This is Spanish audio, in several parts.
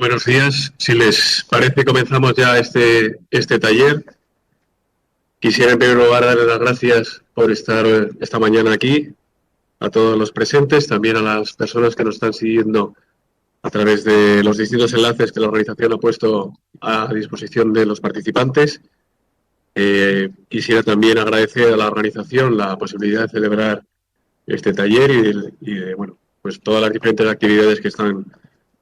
Buenos días. Si les parece, comenzamos ya este taller. Quisiera en primer lugar darles las gracias por estar esta mañana aquí, a todos los presentes, también a las personas que nos están siguiendo a través de los distintos enlaces que la organización ha puesto a disposición de los participantes. Quisiera también agradecer a la organización la posibilidad de celebrar este taller y de, bueno, pues todas las diferentes actividades que están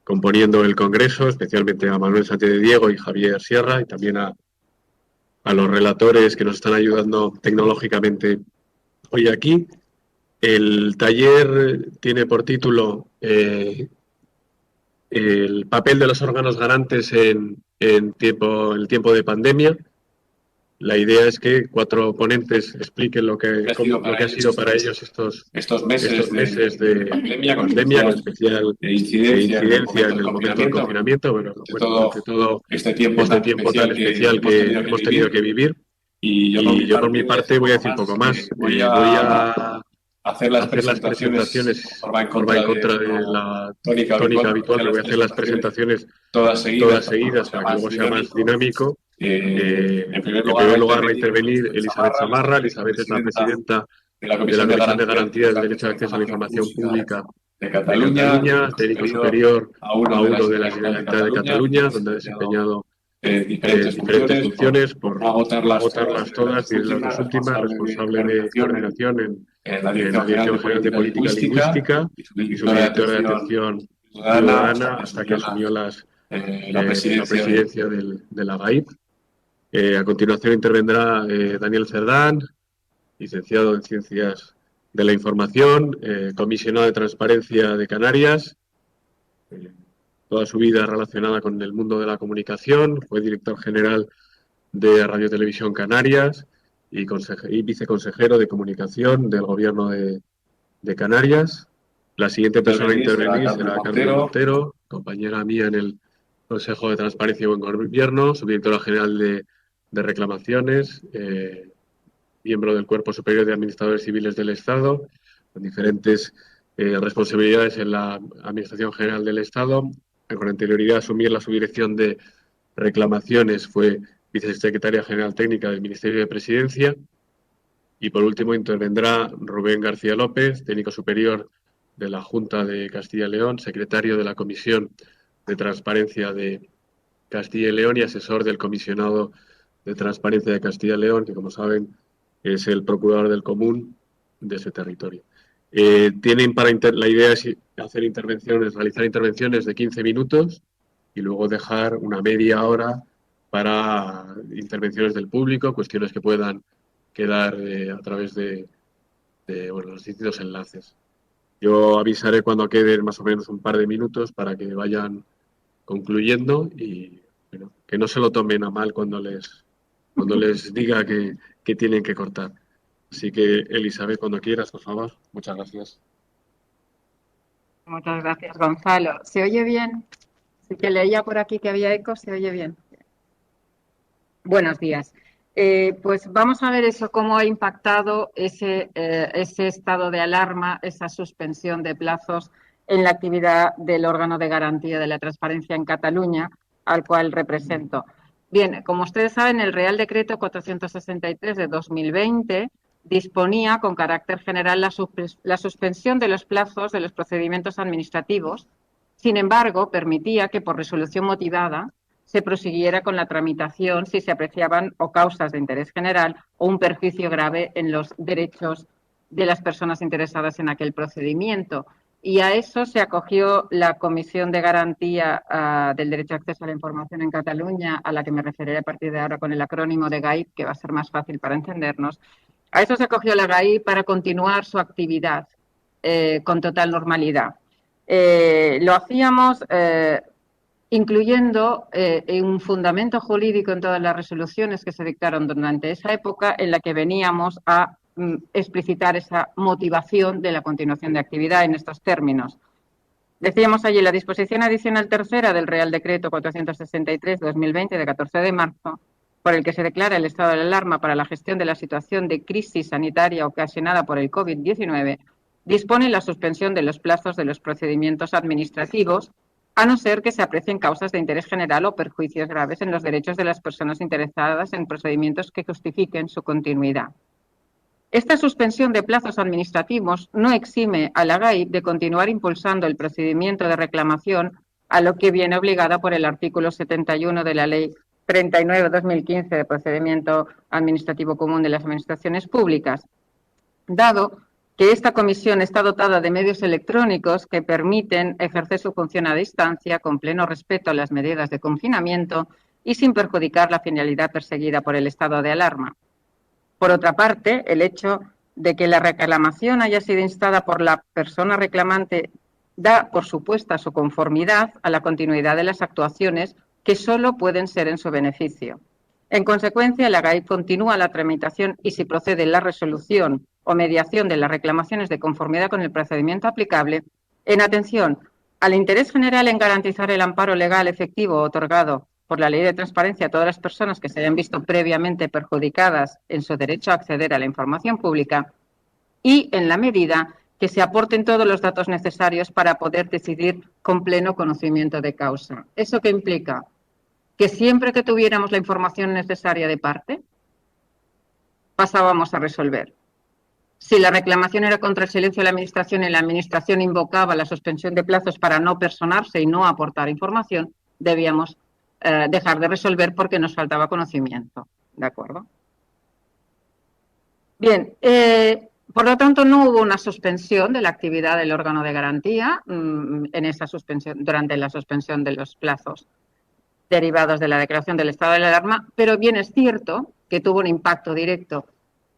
componiendo el Congreso, especialmente a Manuel Sánchez de Diego y Javier Sierra, y también a los relatores que nos están ayudando tecnológicamente hoy aquí. El taller tiene por título el papel de los órganos garantes en el tiempo de pandemia. La idea es que 4 ponentes expliquen lo que ha sido para ellos estos meses de pandemia, con especial incidencia en el momento del confinamiento, pero durante todo este tiempo tan especial que hemos tenido que vivir. Y yo por mi parte voy a decir poco más. Voy a hacer las presentaciones en contra de la tónica habitual, pero voy a hacer las presentaciones todas seguidas para que luego sea más dinámico. En primer lugar va a intervenir Elisabet Samarra. Elisabet es la presidenta de la Comisión de Garantía del Derecho de Acceso a la Información Pública de Cataluña, técnico superior A1 de la Generalitat de Cataluña, donde ha desempeñado diferentes funciones, por no agotarlas todas, y las dos últimas, responsable de coordinación en la Dirección General de Política Lingüística y subdirectora de Atención Ciudadana hasta que asumió la presidencia de la GAIP. A continuación intervendrá Daniel Cerdán, licenciado en Ciencias de la Información, comisionado de Transparencia de Canarias, toda su vida relacionada con el mundo de la comunicación, fue director general de Radio Televisión Canarias y viceconsejero de Comunicación del Gobierno de Canarias. La siguiente persona a intervenir será Carmen Montero, compañera mía en el Consejo de Transparencia y Buen Gobierno, subdirectora general de Reclamaciones, miembro del Cuerpo Superior de Administradores Civiles del Estado, con diferentes responsabilidades en la Administración General del Estado. Con anterioridad a asumir la subdirección de Reclamaciones fue vicesecretaria general técnica del Ministerio de Presidencia. Y por último intervendrá Rubén García López, técnico superior de la Junta de Castilla y León, secretario de la Comisión de Transparencia de Castilla y León y asesor del Comisionado de Transparencia de Castilla y León, que como saben es el procurador del común de ese territorio. La idea es realizar intervenciones de 15 minutos y luego dejar una media hora para intervenciones del público, cuestiones que puedan quedar a través de los distintos enlaces. Yo avisaré cuando queden más o menos un par de minutos para que vayan concluyendo y bueno, que no se lo tomen a mal cuando les diga que tienen que cortar. Así que, Elisabet, cuando quieras, por favor. Muchas gracias. Muchas gracias, Gonzalo. ¿Se oye bien? Sí, que leía por aquí que había eco. ¿Se oye bien? Buenos días. Pues vamos a ver eso, cómo ha impactado ese estado de alarma, esa suspensión de plazos en la actividad del órgano de garantía de la transparencia en Cataluña, al cual represento. Bien, como ustedes saben, el Real Decreto 463 de 2020 disponía con carácter general la suspensión de los plazos de los procedimientos administrativos. Sin embargo, permitía que por resolución motivada se prosiguiera con la tramitación si se apreciaban o causas de interés general o un perjuicio grave en los derechos de las personas interesadas en aquel procedimiento. Y a eso se acogió la Comisión de Garantía del Derecho a Acceso a la Información en Cataluña, a la que me referiré a partir de ahora con el acrónimo de GAIP, que va a ser más fácil para entendernos. A eso se acogió la GAIP para continuar su actividad con total normalidad. Lo hacíamos incluyendo un fundamento jurídico en todas las resoluciones que se dictaron durante esa época, en la que veníamos a explicitar esa motivación de la continuación de actividad en estos términos. Decíamos allí la disposición adicional tercera del Real Decreto 463/2020 de 14 de marzo, por el que se declara el estado de alarma para la gestión de la situación de crisis sanitaria ocasionada por el COVID-19, dispone la suspensión de los plazos de los procedimientos administrativos a no ser que se aprecien causas de interés general o perjuicios graves en los derechos de las personas interesadas en procedimientos que justifiquen su continuidad. Esta suspensión de plazos administrativos no exime a la GAIP de continuar impulsando el procedimiento de reclamación, a lo que viene obligada por el artículo 71 de la Ley 39/2015 de Procedimiento Administrativo Común de las Administraciones Públicas, dado que esta comisión está dotada de medios electrónicos que permiten ejercer su función a distancia con pleno respeto a las medidas de confinamiento y sin perjudicar la finalidad perseguida por el estado de alarma. Por otra parte, el hecho de que la reclamación haya sido instada por la persona reclamante da por supuesta su conformidad a la continuidad de las actuaciones que solo pueden ser en su beneficio. En consecuencia, la GAIP continúa la tramitación y si procede la resolución o mediación de las reclamaciones de conformidad con el procedimiento aplicable, en atención al interés general en garantizar el amparo legal efectivo otorgado por la Ley de Transparencia a todas las personas que se hayan visto previamente perjudicadas en su derecho a acceder a la información pública y en la medida que se aporten todos los datos necesarios para poder decidir con pleno conocimiento de causa. ¿Eso qué implica? Que siempre que tuviéramos la información necesaria de parte, pasábamos a resolver. Si la reclamación era contra el silencio de la Administración y la Administración invocaba la suspensión de plazos para no personarse y no aportar información, debíamos dejar de resolver porque nos faltaba conocimiento. ¿De acuerdo? Bien, por lo tanto, no hubo una suspensión de la actividad del órgano de garantía en esa suspensión, durante la suspensión de los plazos derivados de la declaración del estado de alarma, pero bien es cierto que tuvo un impacto directo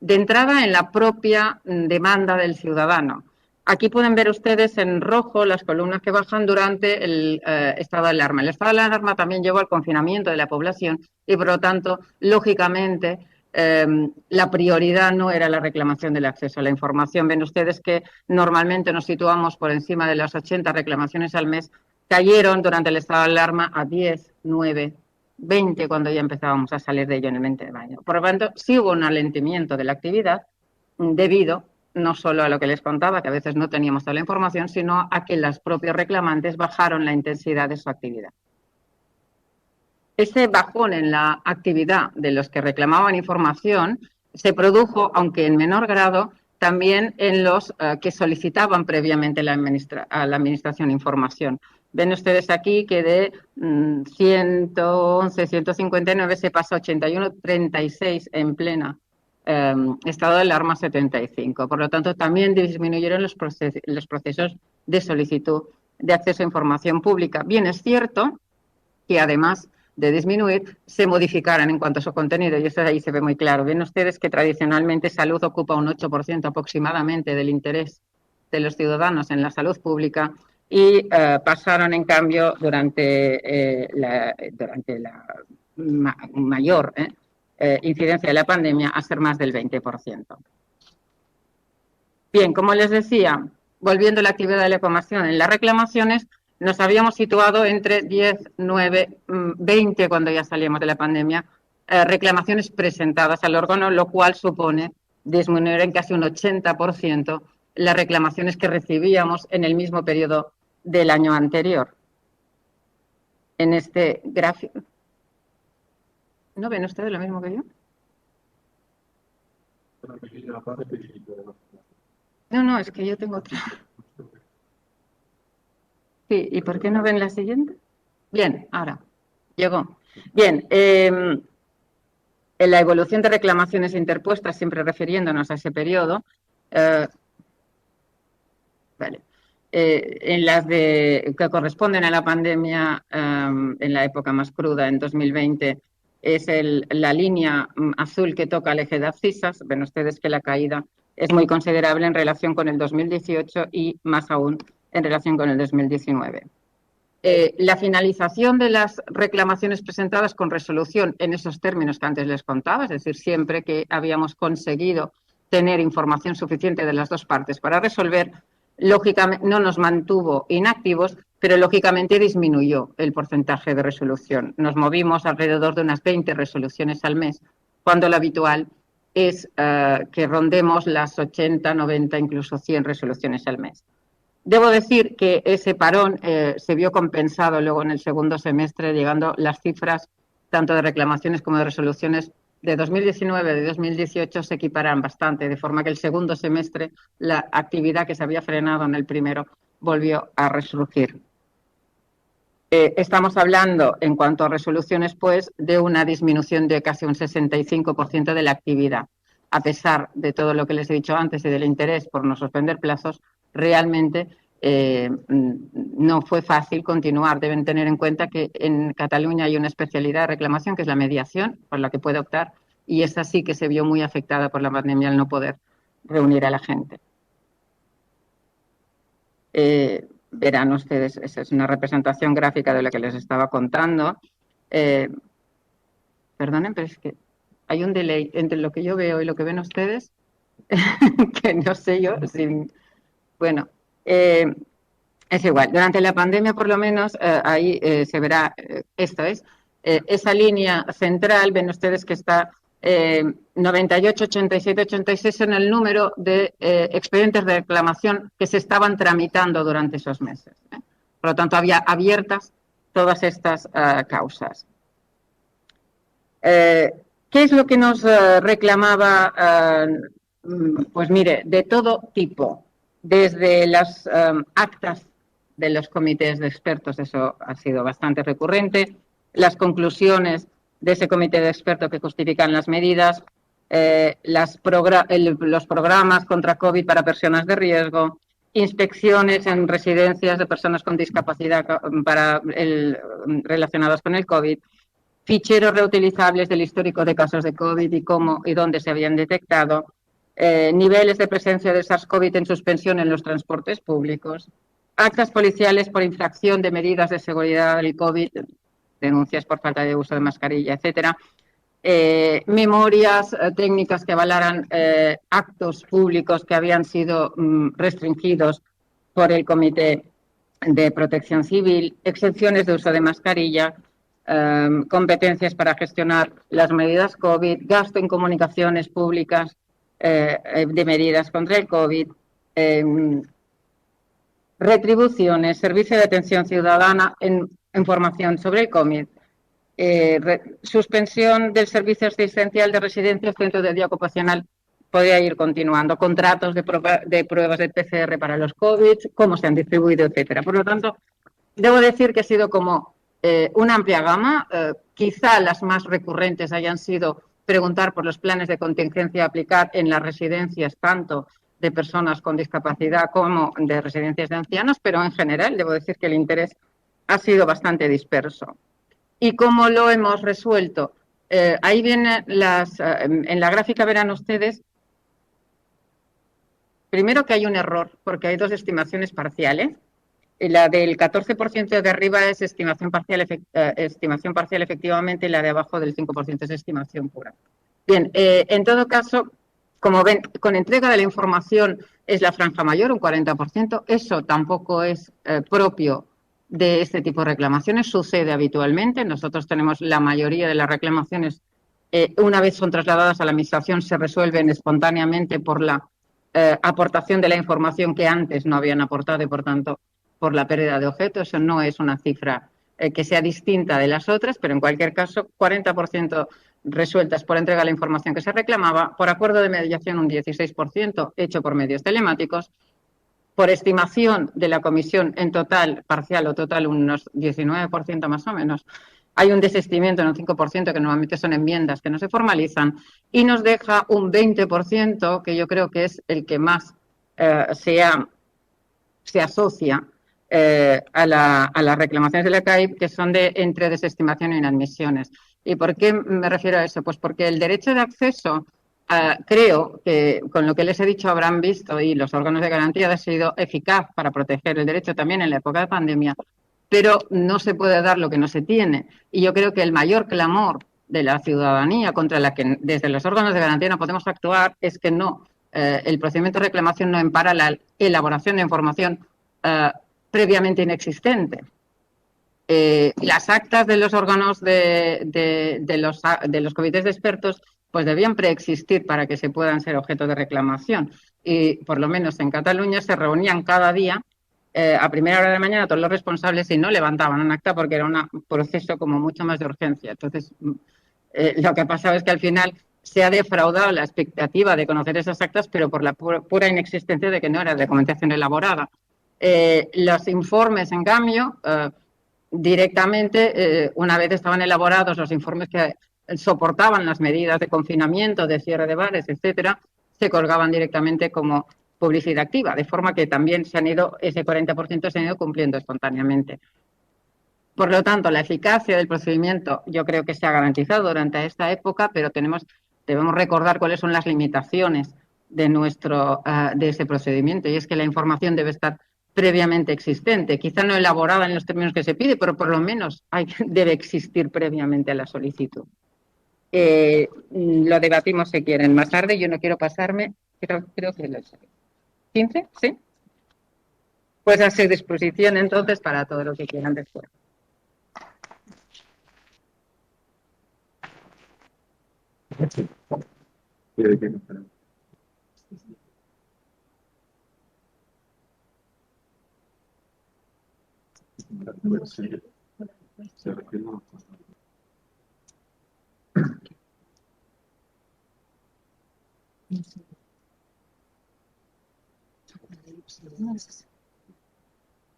de entrada en la propia demanda del ciudadano. Aquí pueden ver ustedes en rojo las columnas que bajan durante el estado de alarma. El estado de alarma también llevó al confinamiento de la población y, por lo tanto, lógicamente, la prioridad no era la reclamación del acceso a la información. Ven ustedes que normalmente nos situamos por encima de las 80 reclamaciones al mes, cayeron durante el estado de alarma a 10, 9, 20 cuando ya empezábamos a salir de ello en el 20 de mayo. Por lo tanto, sí hubo un alentamiento de la actividad debido no solo a lo que les contaba, que a veces no teníamos toda la información, sino a que los propios reclamantes bajaron la intensidad de su actividad. Ese bajón en la actividad de los que reclamaban información se produjo, aunque en menor grado, también en los que solicitaban previamente a la Administración información. Ven ustedes aquí que de 111, 159 se pasa a 81, 36 en plena estado de alarma 75. Por lo tanto, también disminuyeron los procesos de solicitud de acceso a información pública. Bien, es cierto que además de disminuir, se modificaran en cuanto a su contenido, y eso ahí se ve muy claro. Ven ustedes que tradicionalmente salud ocupa un 8% aproximadamente del interés de los ciudadanos en la salud pública y pasaron, en cambio, durante la mayor incidencia de la pandemia a ser más del 20%. Bien, como les decía, volviendo a la actividad de la información en las reclamaciones, nos habíamos situado entre 10, 9, 20 cuando ya salíamos de la pandemia, reclamaciones presentadas al órgano, lo cual supone disminuir en casi un 80% las reclamaciones que recibíamos en el mismo periodo del año anterior. En este gráfico. ¿No ven ustedes lo mismo que yo? No, es que yo tengo otra. Sí, ¿y por qué no ven la siguiente? Bien, ahora, llegó. Bien, en la evolución de reclamaciones interpuestas, siempre refiriéndonos a ese periodo, vale, en las que corresponden a la pandemia en la época más cruda, en 2020, es la línea azul que toca el eje de abscisas. Ven ustedes que la caída es muy considerable en relación con el 2018 y más aún en relación con el 2019. La finalización de las reclamaciones presentadas con resolución en esos términos que antes les contaba, es decir, siempre que habíamos conseguido tener información suficiente de las dos partes para resolver, lógicamente no nos mantuvo inactivos, pero lógicamente disminuyó el porcentaje de resolución. Nos movimos alrededor de unas 20 resoluciones al mes, cuando lo habitual es que rondemos las 80, 90, incluso 100 resoluciones al mes. Debo decir que ese parón se vio compensado luego en el segundo semestre, llegando las cifras tanto de reclamaciones como de resoluciones de 2019 y de 2018 se equiparan bastante, de forma que el segundo semestre la actividad que se había frenado en el primero volvió a resurgir. Estamos hablando, en cuanto a resoluciones, pues, de una disminución de casi un 65% de la actividad. A pesar de todo lo que les he dicho antes y del interés por no suspender plazos, realmente no fue fácil continuar. Deben tener en cuenta que en Cataluña hay una especialidad de reclamación, que es la mediación, por la que puede optar, y esa sí que se vio muy afectada por la pandemia al no poder reunir a la gente. Verán ustedes, esa es una representación gráfica de lo que les estaba contando. Perdonen, pero es que hay un delay entre lo que yo veo y lo que ven ustedes, que no sé yo. Bueno, es igual. Durante la pandemia, por lo menos, ahí se verá, esto es, esa línea central, ven ustedes que está 98, 87, 86 son el número de expedientes de reclamación que se estaban tramitando durante esos meses. Por lo tanto, había abiertas todas estas causas. ¿Qué es lo que nos reclamaba? Pues mire, de todo tipo, desde las actas de los comités de expertos, eso ha sido bastante recurrente, las conclusiones de ese comité de expertos que justifican las medidas, los programas contra COVID para personas de riesgo, inspecciones en residencias de personas con discapacidad relacionadas con el COVID, ficheros reutilizables del histórico de casos de COVID y cómo y dónde se habían detectado, niveles de presencia de SARS-CoV en suspensión en los transportes públicos, actas policiales por infracción de medidas de seguridad del COVID, denuncias por falta de uso de mascarilla, etcétera, memorias técnicas que avalaran actos públicos que habían sido restringidos por el Comité de Protección Civil, exenciones de uso de mascarilla, competencias para gestionar las medidas COVID, gasto en comunicaciones públicas de medidas contra el COVID, retribuciones, servicio de atención ciudadana en información sobre el COVID, suspensión del servicio asistencial de residencias, centros de día ocupacional, podría ir continuando, contratos de pruebas de PCR para los COVID, cómo se han distribuido, etcétera. Por lo tanto, debo decir que ha sido como una amplia gama. Quizá las más recurrentes hayan sido preguntar por los planes de contingencia a aplicar en las residencias, tanto de personas con discapacidad como de residencias de ancianos, pero en general debo decir que el interés ha sido bastante disperso. ¿Y cómo lo hemos resuelto? Ahí vienen en la gráfica verán ustedes, primero que hay un error, porque hay dos estimaciones parciales. La del 14% de arriba es estimación parcial efectivamente, y la de abajo del 5% es estimación pura. Bien, en todo caso, como ven, con entrega de la información es la franja mayor, un 40%. Eso tampoco es propio de este tipo de reclamaciones, sucede habitualmente. Nosotros tenemos la mayoría de las reclamaciones, una vez son trasladadas a la Administración, se resuelven espontáneamente por la aportación de la información que antes no habían aportado y, por tanto, por la pérdida de objetos. Eso no es una cifra que sea distinta de las otras, pero en cualquier caso, 40% resueltas por entrega de la información que se reclamaba, por acuerdo de mediación un 16% hecho por medios telemáticos, por estimación de la comisión en total, parcial o total, unos 19% más o menos. Hay un desistimiento en un 5%, que normalmente son enmiendas que no se formalizan, y nos deja un 20%, que yo creo que es el que más se asocia a las reclamaciones de la CAIP, que son entre desestimación e inadmisiones. ¿Y por qué me refiero a eso? Pues porque el derecho de acceso, creo que con lo que les he dicho habrán visto, y los órganos de garantía, ha sido eficaz para proteger el derecho también en la época de pandemia, pero no se puede dar lo que no se tiene. Y yo creo que el mayor clamor de la ciudadanía contra la que desde los órganos de garantía no podemos actuar es que el procedimiento de reclamación no empara la elaboración de información previamente inexistente. Las actas de los órganos de los comités de expertos pues debían preexistir para que se puedan ser objeto de reclamación. Y por lo menos en Cataluña se reunían cada día a primera hora de la mañana todos los responsables y no levantaban un acta porque era un proceso como mucho más de urgencia. Entonces, lo que ha pasado es que al final se ha defraudado la expectativa de conocer esas actas, pero por la pura inexistencia de que no era de documentación elaborada. Los informes, en cambio, directamente, una vez estaban elaborados los informes que soportaban las medidas de confinamiento, de cierre de bares, etcétera, se colgaban directamente como publicidad activa, de forma que también ese 40% se han ido cumpliendo espontáneamente. Por lo tanto, la eficacia del procedimiento yo creo que se ha garantizado durante esta época, pero debemos recordar cuáles son las limitaciones de ese procedimiento, y es que la información debe estar previamente existente, quizá no elaborada en los términos que se pide, pero por lo menos debe existir previamente a la solicitud. Lo debatimos si quieren más tarde, yo no quiero pasarme, creo que lo sé. ¿15? ¿Sí? Pues a su disposición entonces para todo lo que quieran después.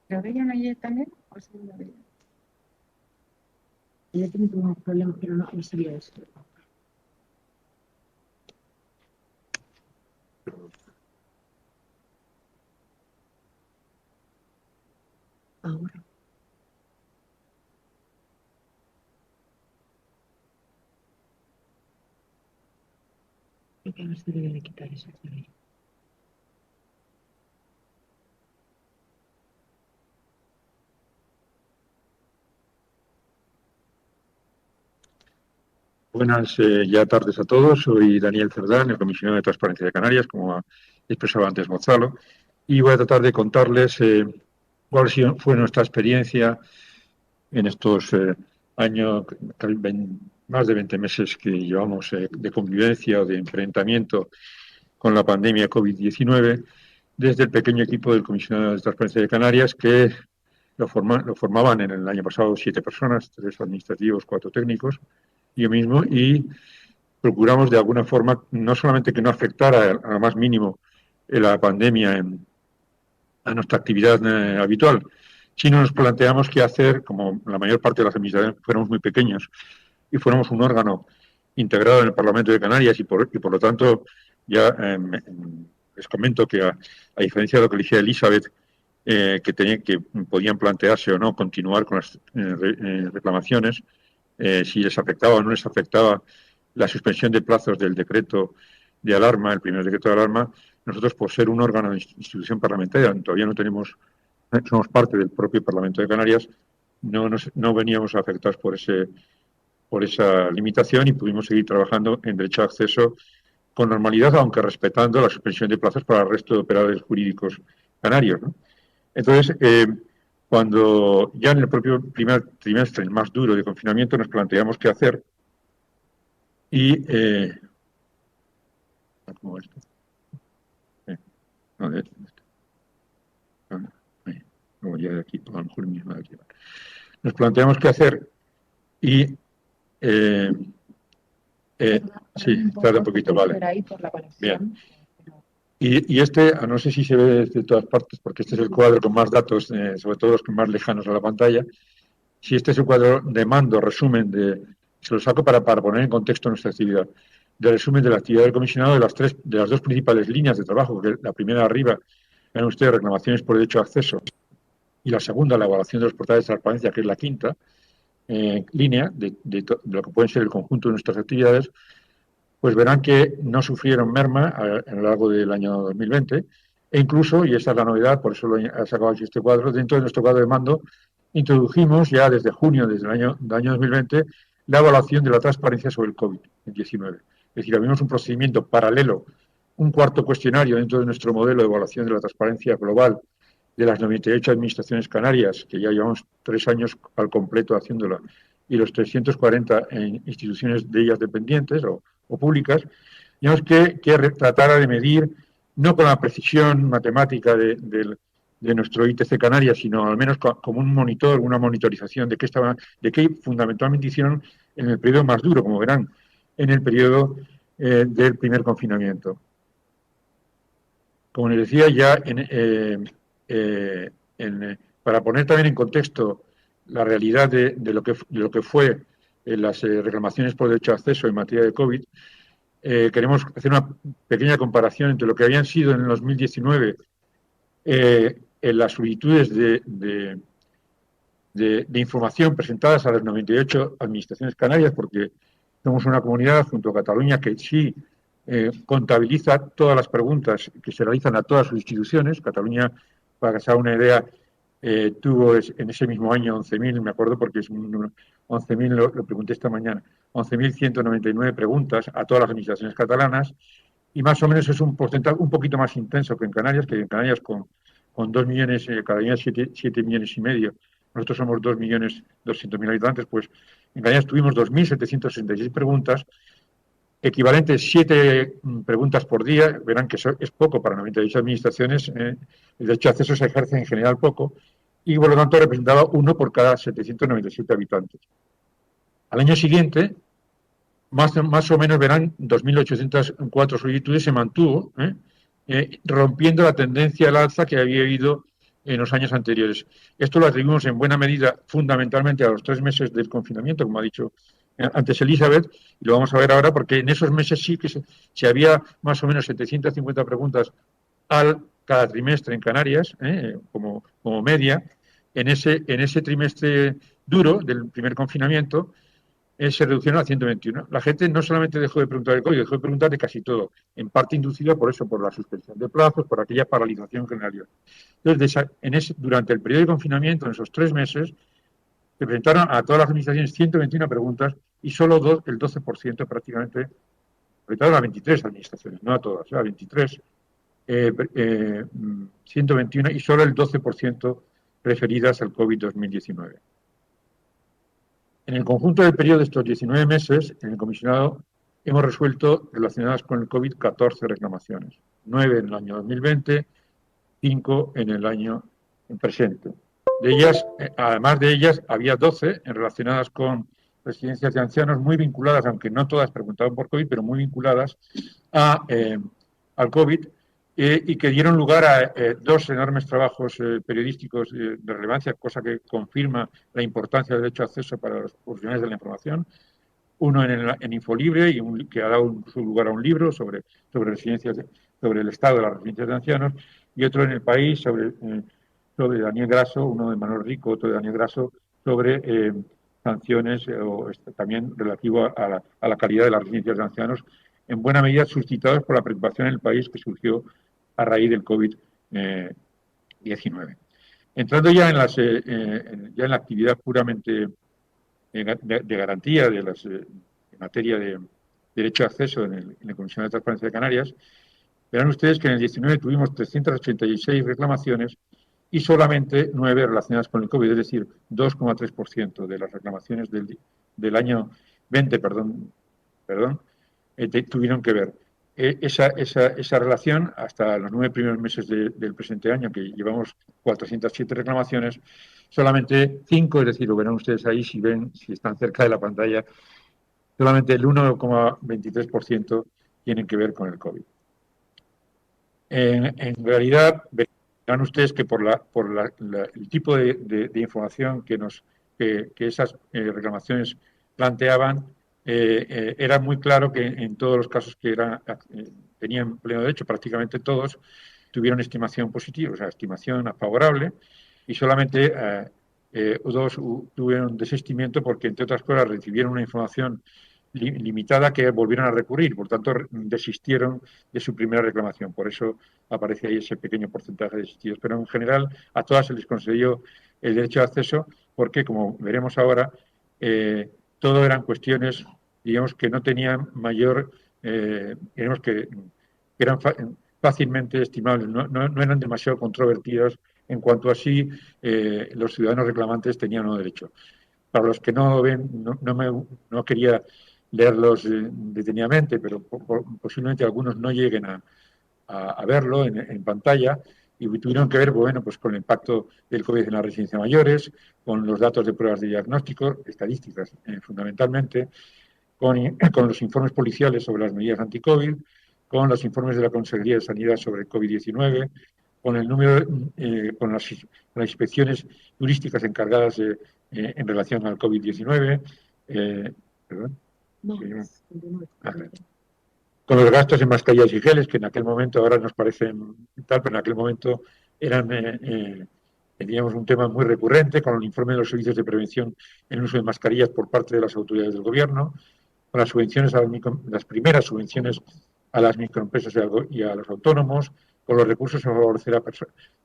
¿Lo veían ayer también? ¿O sí lo veían? Yo tengo un problema, pero no sabía esto. Ahora. Creo que ahora se debe de quitar eso de ahí. Buenas ya tardes a todos. Soy Daniel Cerdán, el comisionado de Transparencia de Canarias, como ha expresado antes Gonzalo, y voy a tratar de contarles cuál fue nuestra experiencia en estos años, más de 20 meses que llevamos de convivencia o de enfrentamiento con la pandemia COVID-19, desde el pequeño equipo del comisionado de Transparencia de Canarias, que lo formaban en el año pasado 7 personas, 3 administrativos, 4 técnicos, yo mismo, y procuramos de alguna forma no solamente que no afectara a lo más mínimo la pandemia a nuestra actividad habitual, sino nos planteamos qué hacer, como la mayor parte de las administraciones fuéramos muy pequeños y fuéramos un órgano integrado en el Parlamento de Canarias y por lo tanto ya les comento que a diferencia de lo que le decía Elizabeth, que podían plantearse o no continuar con las reclamaciones, si les afectaba o no les afectaba la suspensión de plazos del decreto de alarma, el primer decreto de alarma. Nosotros, por ser un órgano de institución parlamentaria, todavía no somos parte del propio Parlamento de Canarias, no veníamos afectados por esa limitación y pudimos seguir trabajando en derecho de acceso con normalidad, aunque respetando la suspensión de plazos para el resto de operadores jurídicos canarios, ¿no? Entonces, cuando ya en el propio primer trimestre, el más duro de confinamiento, nos planteamos qué hacer y ¿cómo esto? No, ya de aquí, a lo mejor mismo de aquí. Nos planteamos qué hacer y sí, tarda un poquito, vale. Bien. Y no sé si se ve de todas partes, porque este es el cuadro con más datos, sobre todo los que más lejanos a la pantalla. Si este es el cuadro de mando, resumen se lo saco para poner en contexto nuestra actividad, de resumen de la actividad del comisionado de las dos principales líneas de trabajo, que la primera arriba, ven ustedes, reclamaciones por derecho de acceso, y la segunda, la evaluación de los portales de transparencia, que es la quinta línea de lo que pueden ser el conjunto de nuestras actividades, pues verán que no sufrieron merma a lo largo del año 2020 e incluso, y esa es la novedad, por eso lo he sacado aquí este cuadro, dentro de nuestro cuadro de mando introdujimos ya desde junio del año 2020 la evaluación de la transparencia sobre el COVID-19. Es decir, abrimos un procedimiento paralelo, un cuarto cuestionario dentro de nuestro modelo de evaluación de la transparencia global de las 98 administraciones canarias, que ya llevamos 3 años al completo haciéndola, y los 340 en instituciones de ellas dependientes o públicas, digamos que tratara de medir, no con la precisión matemática de de nuestro ITC Canarias, sino al menos como un monitor, una monitorización de qué fundamentalmente hicieron en el periodo más duro, como verán, en el periodo del primer confinamiento. Como les decía, ya para poner también en contexto la realidad de lo que fue las reclamaciones por derecho de acceso en materia de COVID, queremos hacer una pequeña comparación entre lo que habían sido en el 2019 en las solicitudes de información presentadas a las 98 administraciones canarias, porque somos una comunidad junto a Cataluña que sí contabiliza todas las preguntas que se realizan a todas sus instituciones. Cataluña, para que se haga una idea, tuvo en ese mismo año 11.000, me acuerdo porque es 11.000, lo pregunté esta mañana, 11.199 preguntas a todas las administraciones catalanas, y más o menos es un porcentaje un poquito más intenso que en Canarias con 2 millones, Cataluña 7 millones y medio. Nosotros somos 2.200.000 habitantes, pues en Canarias tuvimos 2.766 preguntas, equivalentes 7 preguntas por día. Verán que eso es poco para 98 administraciones. El derecho de acceso se ejerce en general poco y por lo tanto representaba 1 por cada 797 habitantes. Al año siguiente, más o menos verán 2.804 solicitudes se mantuvo, rompiendo la tendencia al alza que había habido en los años anteriores. Esto lo atribuimos en buena medida fundamentalmente a los 3 meses del confinamiento, como ha dicho antes Elizabeth, y lo vamos a ver ahora porque en esos meses sí que se había más o menos 750 preguntas cada trimestre en Canarias, como media. En ese trimestre duro del primer confinamiento, se reducieron a 121. La gente no solamente dejó de preguntar de COVID, dejó de preguntar de casi todo, en parte inducida por eso, por la suspensión de plazos, por aquella paralización general. Entonces, durante el periodo de confinamiento, en esos 3 meses, se presentaron a todas las administraciones 121 preguntas y solo el 12% prácticamente, presentaron a 23 administraciones, no a todas, a 23, 121 y solo el 12% referidas al COVID-2019. En el conjunto del periodo de estos 19 meses, en el comisionado hemos resuelto, relacionadas con el COVID, 14 reclamaciones, 9 en el año 2020, 5 en el año presente. De ellas, además de ellas, había 12 relacionadas con residencias de ancianos muy vinculadas, aunque no todas preguntaban por COVID, pero muy vinculadas al COVID, y que dieron lugar a 2 enormes trabajos periodísticos de relevancia, cosa que confirma la importancia del derecho de acceso para los profesionales de la información. Uno en Infolibre, que ha dado su lugar a un libro sobre residencias, sobre el estado de las residencias de ancianos, y otro en El País sobre Daniel Grasso, uno de Manuel Rico, otro de Daniel Grasso, sobre sanciones también relativo a la calidad de las residencias de ancianos, en buena medida suscitados por la preocupación en el país que surgió a raíz del COVID-19. Entrando ya en la actividad puramente de garantía en materia de derecho de acceso en el Comisión de Transparencia de Canarias, verán ustedes que en el 19 tuvimos 386 reclamaciones y solamente 9 relacionadas con el COVID, es decir, 2,3% de las reclamaciones del año 20, tuvieron que ver. Esa relación, hasta los 9 primeros meses del presente año, que llevamos 407 reclamaciones, solamente 5, es decir, lo verán ustedes ahí si están cerca de la pantalla, solamente el 1,23% tienen que ver con el COVID. En realidad, verán ustedes que por el tipo de información que esas reclamaciones planteaban, era muy claro que en todos los casos que tenían pleno derecho, prácticamente todos tuvieron estimación positiva, o sea, estimación favorable, y solamente 2 tuvieron desistimiento porque, entre otras cosas, recibieron una información limitada que volvieron a recurrir, por tanto desistieron de su primera reclamación. Por eso aparece ahí ese pequeño porcentaje de desistidos. Pero en general a todas se les concedió el derecho de acceso porque, como veremos ahora, todo eran cuestiones, digamos, que no tenían mayor, digamos que eran fácilmente estimables, no eran demasiado controvertidas en cuanto a si los ciudadanos reclamantes tenían o no derecho. Para los que no ven, no quería leerlos detenidamente, pero posiblemente algunos no lleguen a verlo en pantalla. y tuvieron que ver, bueno, pues con el impacto del COVID en la residencia de mayores, con los datos de pruebas de diagnóstico, estadísticas fundamentalmente, con los informes policiales sobre las medidas anti-COVID, con los informes de la Consejería de Sanidad sobre el COVID-19, con el número, con las inspecciones turísticas encargadas en relación al COVID-19, perdón. No, Con los gastos en mascarillas y geles, que en aquel momento ahora nos parecen tal, pero en aquel momento eran, teníamos un tema muy recurrente, con el informe de los servicios de prevención en el uso de mascarillas por parte de las autoridades del gobierno, con las subvenciones a las primeras subvenciones a las microempresas y a los autónomos, con los recursos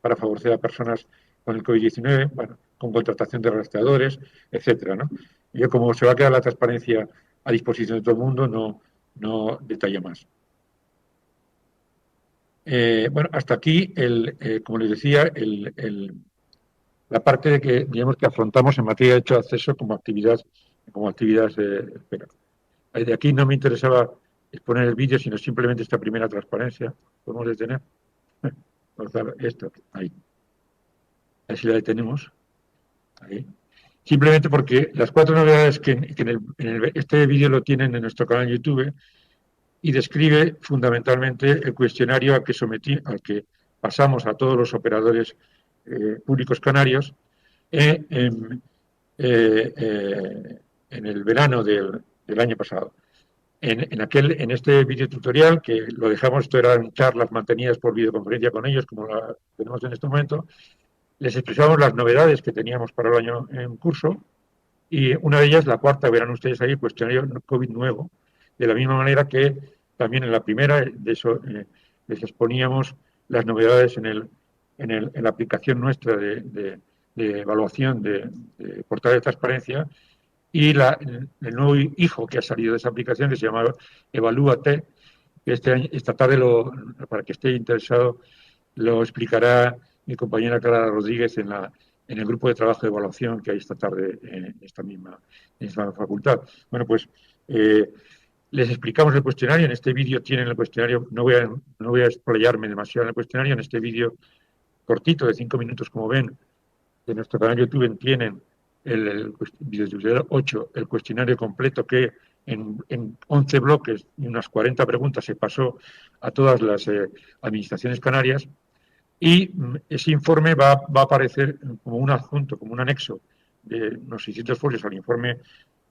para favorecer a personas con el COVID-19, bueno, con contratación de rastreadores, etcétera, ¿no? Yo, como se va a quedar la transparencia a disposición de todo el mundo, no detallo más. Bueno, hasta aquí, como les decía, la parte de que, digamos, que afrontamos en materia de derecho de acceso como actividad. De aquí no me interesaba exponer el vídeo, sino simplemente esta primera transparencia. ¿Podemos detener? Esto, ahí. A ver si la detenemos. Ahí. Simplemente porque las 4 novedades que este vídeo lo tienen en nuestro canal de YouTube y describe fundamentalmente el cuestionario al que pasamos a todos los operadores públicos canarios en el verano del año pasado. En este vídeo tutorial, que lo dejamos, esto eran charlas mantenidas por videoconferencia con ellos, como la tenemos en este momento, les expresamos las novedades que teníamos para el año en curso, y una de ellas, la cuarta, verán ustedes ahí, el cuestionario COVID nuevo, de la misma manera que también en la primera, de eso les exponíamos las novedades en la aplicación nuestra de evaluación de portal de transparencia, y el nuevo hijo que ha salido de esa aplicación, que se llama Evalúate, que esta tarde, para que esté interesado, lo explicará mi compañera Clara Rodríguez en el grupo de trabajo de evaluación que hay esta tarde en esta misma facultad. Bueno, pues les explicamos el cuestionario. En este vídeo tienen el cuestionario. No voy a explayarme demasiado en el cuestionario. En este vídeo cortito de 5 minutos, como ven, de nuestro canal YouTube, tienen el vídeo 8, el cuestionario completo, que en 11 bloques y unas 40 preguntas se pasó a todas las administraciones canarias, y ese informe va a aparecer como un adjunto, como un anexo de unos 600 folios al informe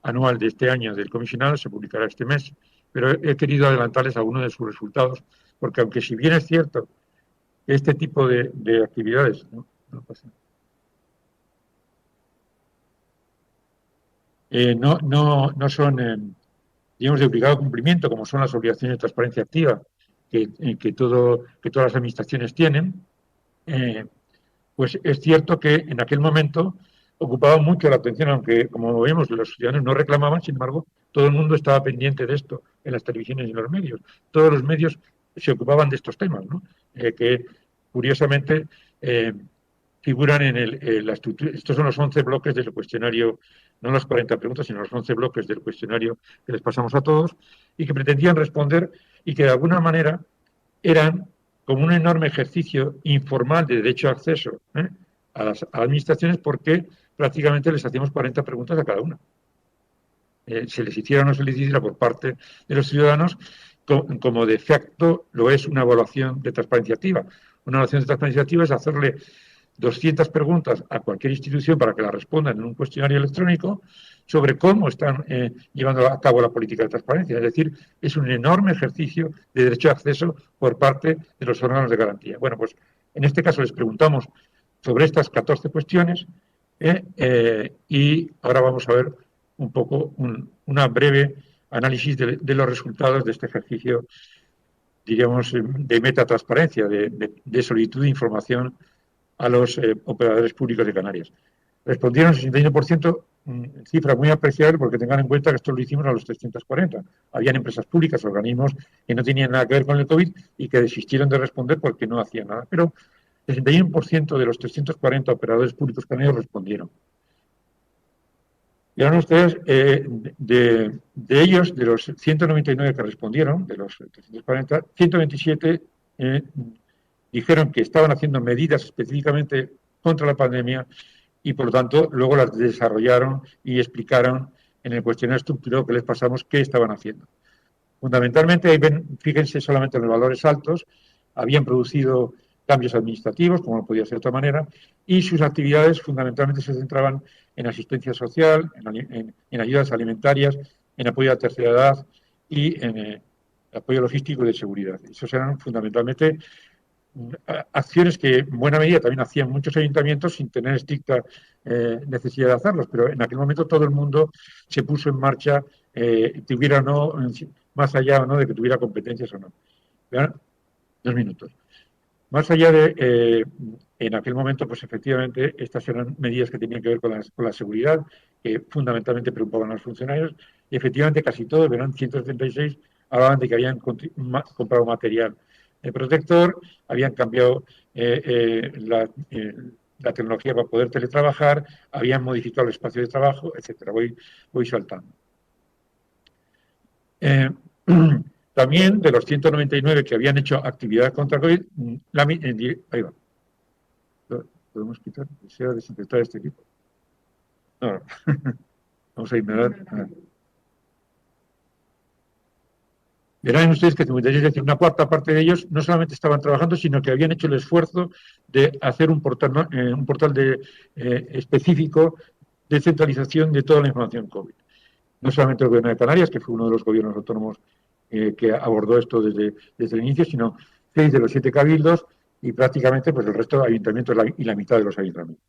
anual de este año del comisionado. Se publicará este mes, pero he querido adelantarles algunos de sus resultados, porque aunque si bien es cierto que este tipo de actividades no son, digamos, de obligado cumplimiento, como son las obligaciones de transparencia activa que todas las administraciones tienen, pues es cierto que en aquel momento ocupaba mucho la atención, aunque, como vemos, los ciudadanos no reclamaban. Sin embargo, todo el mundo estaba pendiente de esto en las televisiones y en los medios. Todos los medios se ocupaban de estos temas, ¿no? Que curiosamente figuran en la estructura. Estos son los 11 bloques del cuestionario, no las 40 preguntas, sino los 11 bloques del cuestionario que les pasamos a todos, y que pretendían responder, y que de alguna manera eran como un enorme ejercicio informal de derecho de acceso a las administraciones, porque prácticamente les hacíamos 40 preguntas a cada una. Se les hiciera o no se les hiciera por parte de los ciudadanos, como de facto lo es una evaluación de transparencia activa. Una evaluación de transparencia activa es hacerle 200 preguntas a cualquier institución para que la respondan en un cuestionario electrónico sobre cómo están llevando a cabo la política de transparencia. Es decir, es un enorme ejercicio de derecho de acceso por parte de los órganos de garantía. Bueno, pues en este caso les preguntamos sobre estas 14 cuestiones y ahora vamos a ver un poco una breve análisis de los resultados de este ejercicio, diríamos, de metatransparencia, de solicitud de información a los operadores públicos de Canarias. Respondieron 61%, cifra muy apreciable, porque tengan en cuenta que esto lo hicimos a los 340. Habían empresas públicas, organismos que no tenían nada que ver con el COVID y que desistieron de responder porque no hacían nada. Pero el 61% de los 340 operadores públicos canarios respondieron. Y ahora ustedes, de ellos, de los 199 que respondieron, de los 340, 127 dijeron que estaban haciendo medidas específicamente contra la pandemia y, por lo tanto, luego las desarrollaron y explicaron en el cuestionario estructurado que les pasamos qué estaban haciendo. Fundamentalmente, ahí ven, fíjense solamente en los valores altos, habían producido cambios administrativos, como no podía ser de otra manera, y sus actividades fundamentalmente se centraban en asistencia social, en ayudas alimentarias, en apoyo a la tercera edad y en apoyo logístico y de seguridad. Esos eran fundamentalmente acciones que en buena medida también hacían muchos ayuntamientos sin tener estricta necesidad de hacerlos, pero en aquel momento todo el mundo se puso en marcha, tuviera o no, más allá o no de que tuviera competencias o no. ¿Vean? 2 minutos. Más allá de, en aquel momento, pues efectivamente, estas eran medidas que tenían que ver con la seguridad, que fundamentalmente preocupaban a los funcionarios, y efectivamente casi todos, verán, 176, hablaban de que habían comprado material protector, habían cambiado la tecnología para poder teletrabajar, habían modificado el espacio de trabajo, etcétera. Voy saltando. También de los 199 que habían hecho actividad contra COVID, ahí va. ¿Podemos quitar? Deseo desinfectar este equipo. No. Vamos a ignorar. Verán ustedes que 56, es decir, una cuarta parte de ellos no solamente estaban trabajando, sino que habían hecho el esfuerzo de hacer un portal específico de centralización de toda la información COVID. No solamente el Gobierno de Canarias, que fue uno de los gobiernos autónomos que abordó esto desde el inicio, sino 6 de los 7 cabildos y prácticamente pues, el resto de ayuntamientos y la mitad de los ayuntamientos.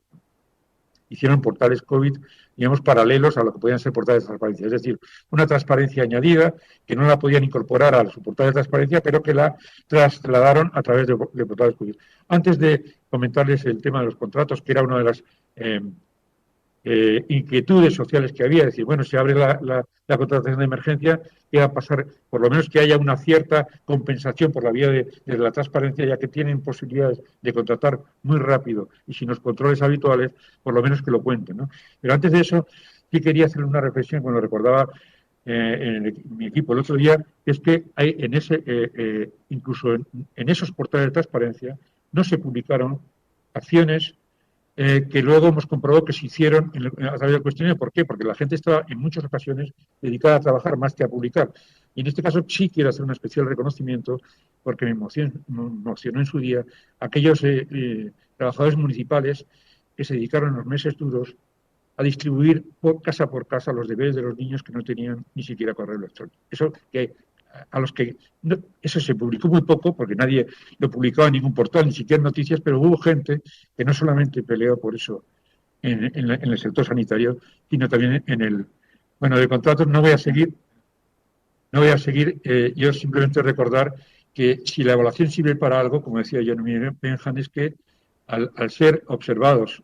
Hicieron portales COVID, digamos, paralelos a lo que podían ser portales de transparencia. Es decir, una transparencia añadida que no la podían incorporar a su portal de transparencia, pero que la trasladaron a través de portales COVID. Antes de comentarles el tema de los contratos, que era una de las inquietudes sociales que había, es decir, bueno, se abre la contratación de emergencia, que va a pasar, por lo menos que haya una cierta compensación por la vía de la transparencia, ya que tienen posibilidades de contratar muy rápido y sin los controles habituales, por lo menos que lo cuenten, ¿no? Pero antes de eso, sí quería hacer una reflexión, cuando recordaba mi equipo el otro día, es que hay incluso en esos portales de transparencia no se publicaron acciones que luego hemos comprobado que se hicieron a través del cuestionario. ¿Por qué? Porque la gente estaba en muchas ocasiones dedicada a trabajar más que a publicar. Y en este caso sí quiero hacer un especial reconocimiento, porque me emocionó en su día aquellos trabajadores municipales que se dedicaron en los meses duros a distribuir por casa los deberes de los niños que no tenían ni siquiera correo electrónico. Eso se publicó muy poco, porque nadie lo publicaba en ningún portal, ni siquiera en noticias, pero hubo gente que no solamente peleó por eso en el sector sanitario, sino también de contratos no voy a seguir, yo simplemente recordar que si la evaluación sirve para algo, como decía Jeremy Bentham, es que al ser observados,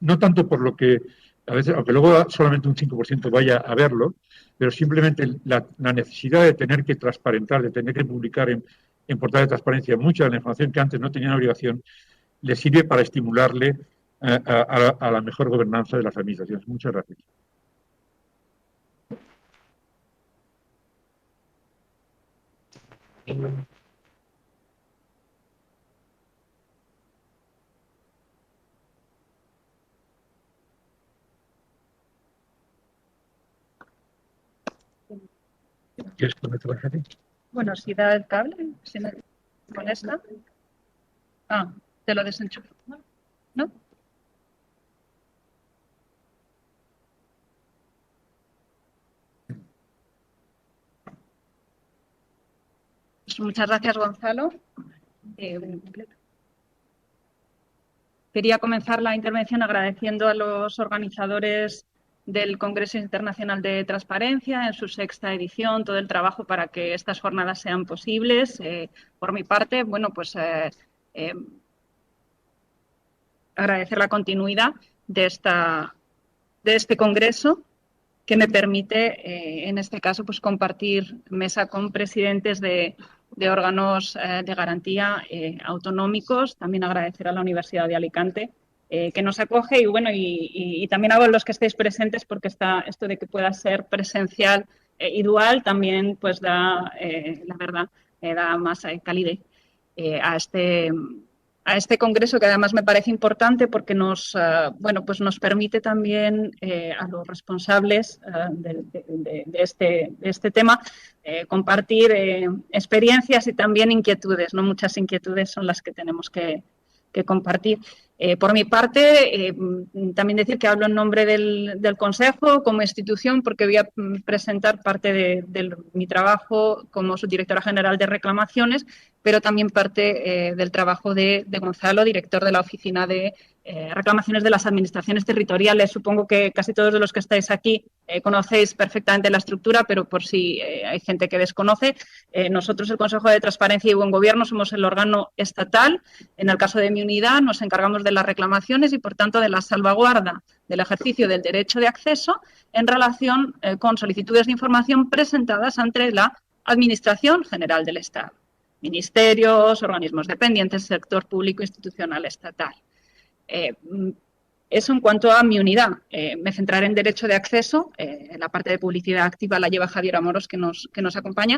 no tanto por lo que a veces, aunque luego solamente un 5% vaya a verlo, pero simplemente la necesidad de tener que transparentar, de tener que publicar en portales de transparencia mucha de la información que antes no tenían obligación, le sirve para estimularle a la mejor gobernanza de las administraciones. Muchas gracias. ¿Quieres poner tu tarjeta? Bueno, si da el cable, si no, con esta. Ah, te lo desenchufo. ¿No? Pues muchas gracias, Gonzalo. Quería comenzar la intervención agradeciendo a los organizadores del Congreso Internacional de Transparencia en su 6ª edición, todo el trabajo para que estas jornadas sean posibles. Por mi parte, bueno, pues agradecer la continuidad de este congreso, que me permite, en este caso, pues compartir mesa con presidentes de órganos de garantía autonómicos. También agradecer a la Universidad de Alicante que nos acoge y también a los que estéis presentes, porque esto de que pueda ser presencial y dual también pues da, la verdad, da más calidez. a este congreso, que además me parece importante porque nos permite también a los responsables de este tema compartir experiencias y también inquietudes, ¿no? Muchas inquietudes son las que tenemos que compartir. Por mi parte, también decir que hablo en nombre del Consejo como institución, porque voy a presentar parte de mi trabajo como subdirectora general de reclamaciones, pero también parte del trabajo de Gonzalo, director de la Oficina de Reclamaciones de las Administraciones Territoriales. Supongo que casi todos de los que estáis aquí conocéis perfectamente la estructura, pero por si hay gente que desconoce, nosotros, el Consejo de Transparencia y Buen Gobierno, somos el órgano estatal. En el caso de mi unidad, nos encargamos de las reclamaciones y, por tanto, de la salvaguarda del ejercicio del derecho de acceso en relación con solicitudes de información presentadas ante la Administración General del Estado, ministerios, organismos dependientes, sector público institucional estatal. Eso en cuanto a mi unidad. Me centraré en derecho de acceso. En la parte de publicidad activa la lleva Javier Amoros, que nos acompaña.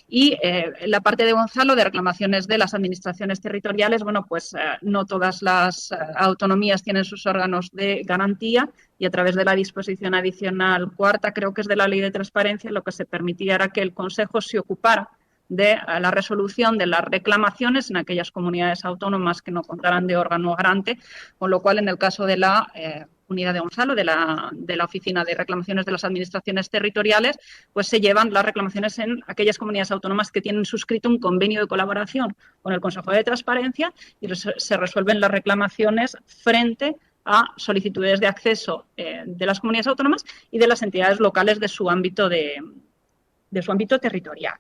Y en la parte de Gonzalo, de reclamaciones de las administraciones territoriales, bueno, pues no todas las autonomías tienen sus órganos de garantía, y a través de la disposición adicional cuarta, creo que es de la Ley de Transparencia, lo que se permitía era que el Consejo se ocupara de la resolución de las reclamaciones en aquellas comunidades autónomas que no contaran de órgano garante, con lo cual, en el caso de la unidad de Gonzalo, de la Oficina de Reclamaciones de las Administraciones Territoriales, pues se llevan las reclamaciones en aquellas comunidades autónomas que tienen suscrito un convenio de colaboración con el Consejo de Transparencia, y se resuelven las reclamaciones frente a solicitudes de acceso de las comunidades autónomas y de las entidades locales de su ámbito territorial.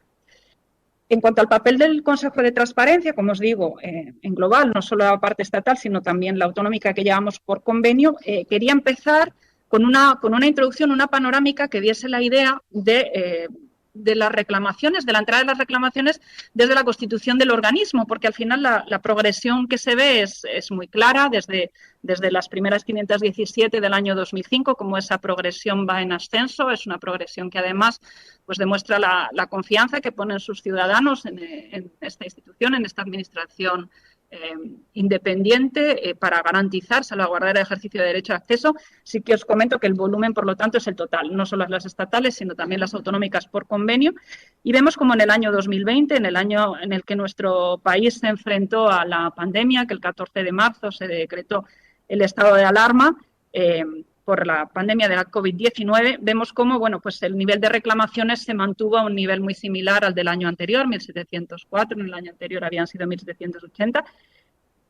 En cuanto al papel del Consejo de Transparencia, como os digo, en global, no solo la parte estatal, sino también la autonómica que llevamos por convenio, quería empezar con una introducción, una panorámica que diese la idea de las reclamaciones, de la entrada de las reclamaciones desde la constitución del organismo, porque al final la progresión que se ve es muy clara desde las primeras 517 del año 2005, como esa progresión va en ascenso. Es una progresión que además pues demuestra la confianza que ponen sus ciudadanos en esta institución, en esta administración independiente para garantizar, salvaguardar el ejercicio de derecho de acceso. Sí que os comento que el volumen, por lo tanto, es el total, no solo las estatales, sino también las autonómicas por convenio. Y vemos como en el año 2020, en el año en el que nuestro país se enfrentó a la pandemia, que el 14 de marzo se decretó el estado de alarma por la pandemia de la COVID-19, vemos cómo pues el nivel de reclamaciones se mantuvo a un nivel muy similar al del año anterior, 1.704, en el año anterior habían sido 1.780.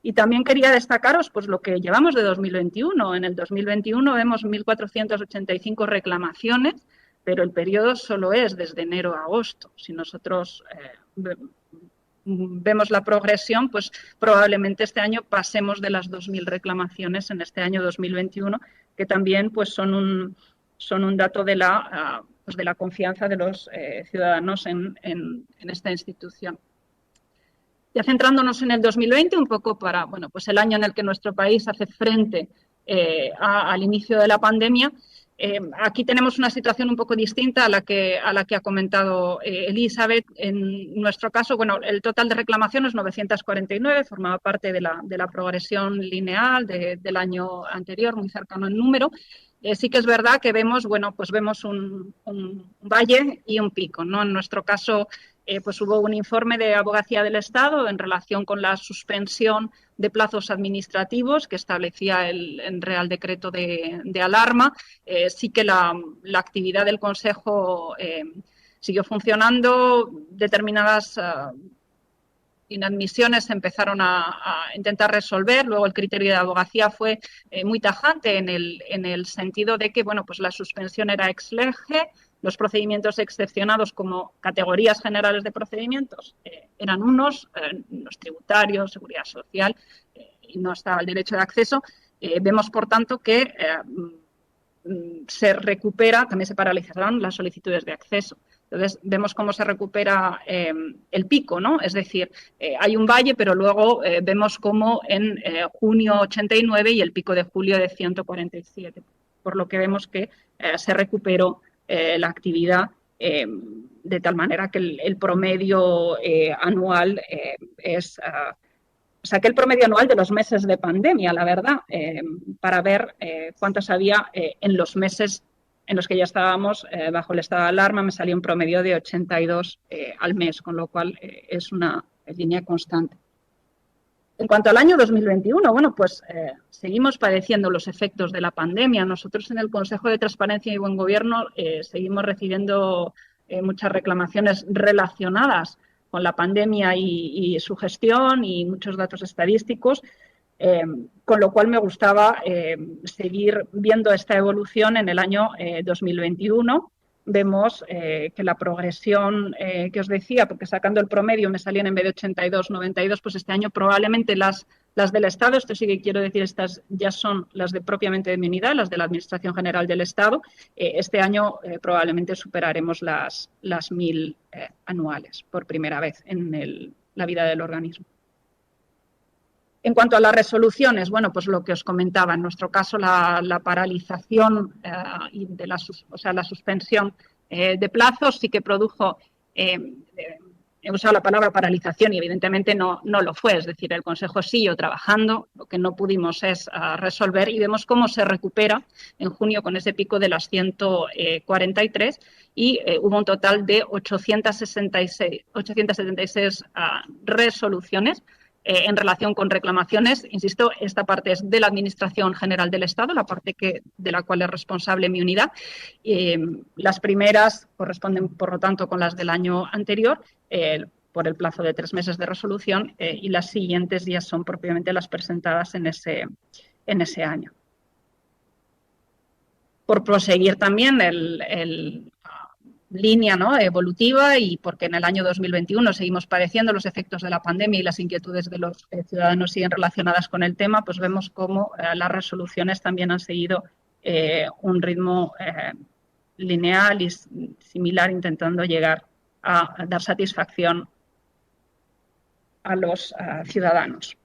Y también quería destacaros pues lo que llevamos de 2021. En el 2021 vemos 1.485 reclamaciones, pero el periodo solo es desde enero a agosto. Si nosotros vemos la progresión, pues probablemente este año pasemos de las 2.000 reclamaciones en este año 2021, que también pues son un dato de la confianza de los ciudadanos en esta institución. Ya centrándonos en el 2020, un poco para pues el año en el que nuestro país hace frente al inicio de la pandemia. Aquí tenemos una situación un poco distinta a la que ha comentado Elizabeth. En nuestro caso, el total de reclamaciones 949, formaba parte de la progresión lineal del año anterior, muy cercano en número. Sí que es verdad que vemos un valle y un pico, ¿no? En nuestro caso, pues hubo un informe de Abogacía del Estado en relación con la suspensión de plazos administrativos que establecía el Real Decreto de alarma. Sí que la actividad del Consejo siguió funcionando. Determinadas inadmisiones se empezaron a intentar resolver. Luego el criterio de abogacía fue muy tajante en el sentido de que pues la suspensión era ex lege. Los procedimientos excepcionados como categorías generales de procedimientos eran unos tributarios, seguridad social, y no estaba el derecho de acceso. Vemos, por tanto, que se recupera, también se paralizaron las solicitudes de acceso. Entonces, vemos cómo se recupera el pico, ¿no? Es decir, hay un valle, pero luego vemos cómo en junio 89 y el pico de julio de 147, por lo que vemos que se recuperó la actividad de tal manera que el promedio anual es... saqué el promedio anual de los meses de pandemia, la verdad, para ver cuántas había en los meses en los que ya estábamos bajo el estado de alarma. Me salió un promedio de 82 al mes, con lo cual es una línea constante. En cuanto al año 2021, bueno, pues seguimos padeciendo los efectos de la pandemia. Nosotros en el Consejo de Transparencia y Buen Gobierno seguimos recibiendo muchas reclamaciones relacionadas con la pandemia y su gestión y muchos datos estadísticos, con lo cual me gustaba seguir viendo esta evolución en el año 2021. Vemos que la progresión que os decía, porque sacando el promedio me salían en vez de 82, 92, pues este año probablemente las del Estado, esto sí que quiero decir, estas ya son las de propiamente de mi unidad, las de la Administración General del Estado. Este año probablemente superaremos las 1.000 anuales por primera vez en la vida del organismo. En cuanto a las resoluciones, bueno, pues lo que os comentaba, en nuestro caso la paralización y de la suspensión de plazos sí que produjo, he usado la palabra paralización y evidentemente no lo fue, es decir, el Consejo siguió trabajando, lo que no pudimos es resolver y vemos cómo se recupera en junio con ese pico de las 143 y hubo un total de 876 resoluciones en relación con reclamaciones. Insisto, esta parte es de la Administración General del Estado, la parte de la cual es responsable mi unidad. Las primeras corresponden, por lo tanto, con las del año anterior, por el plazo de 3 meses de resolución, y las siguientes ya son propiamente las presentadas en ese año. Por proseguir también línea, ¿no?, evolutiva, y porque en el año 2021 seguimos padeciendo los efectos de la pandemia y las inquietudes de los ciudadanos siguen relacionadas con el tema, pues vemos cómo las resoluciones también han seguido un ritmo lineal y similar, intentando llegar a dar satisfacción a los ciudadanos.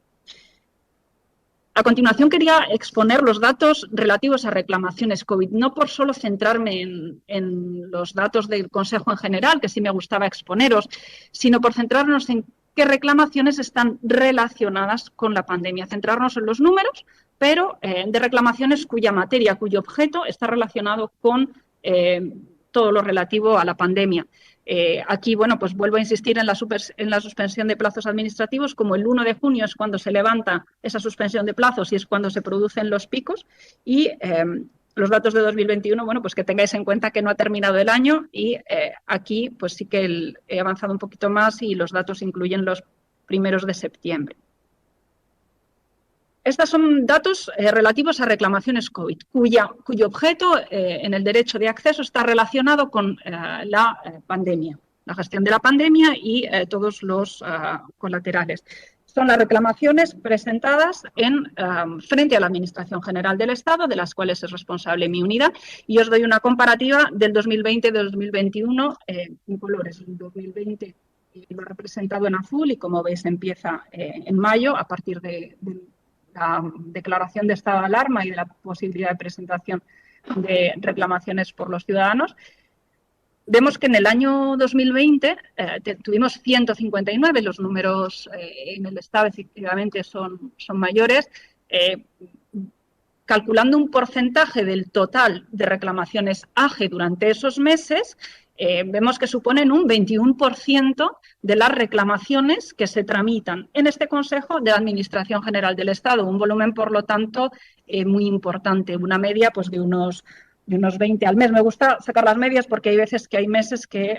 A continuación quería exponer los datos relativos a reclamaciones COVID, no por solo centrarme en los datos del Consejo en general, que sí me gustaba exponeros, sino por centrarnos en qué reclamaciones están relacionadas con la pandemia. Centrarnos en los números, pero de reclamaciones cuya materia, cuyo objeto está relacionado con todo lo relativo a la pandemia. Aquí, bueno, pues vuelvo a insistir en la suspensión de plazos administrativos. Como el 1 de junio es cuando se levanta esa suspensión de plazos y es cuando se producen los picos. Y los datos de 2021, bueno, pues que tengáis en cuenta que no ha terminado el año y aquí pues sí que he avanzado un poquito más y los datos incluyen los primeros de septiembre. Estos son datos relativos a reclamaciones COVID, cuyo objeto en el derecho de acceso está relacionado con la pandemia, la gestión de la pandemia y todos los colaterales. Son las reclamaciones presentadas frente a la Administración General del Estado, de las cuales es responsable mi unidad, y os doy una comparativa del 2020 y del 2021 en colores. El 2020 lo he representado en azul y, como veis, empieza en mayo a partir de la declaración de estado de alarma y de la posibilidad de presentación de reclamaciones por los ciudadanos. Vemos que en el año 2020 tuvimos 159, los números en el Estado efectivamente son mayores. Calculando un porcentaje del total de reclamaciones AGE durante esos meses, vemos que suponen un 21% de las reclamaciones que se tramitan en este Consejo de la Administración General del Estado, un volumen, por lo tanto, muy importante, una media pues, de unos 20 al mes. Me gusta sacar las medias porque hay veces que hay meses que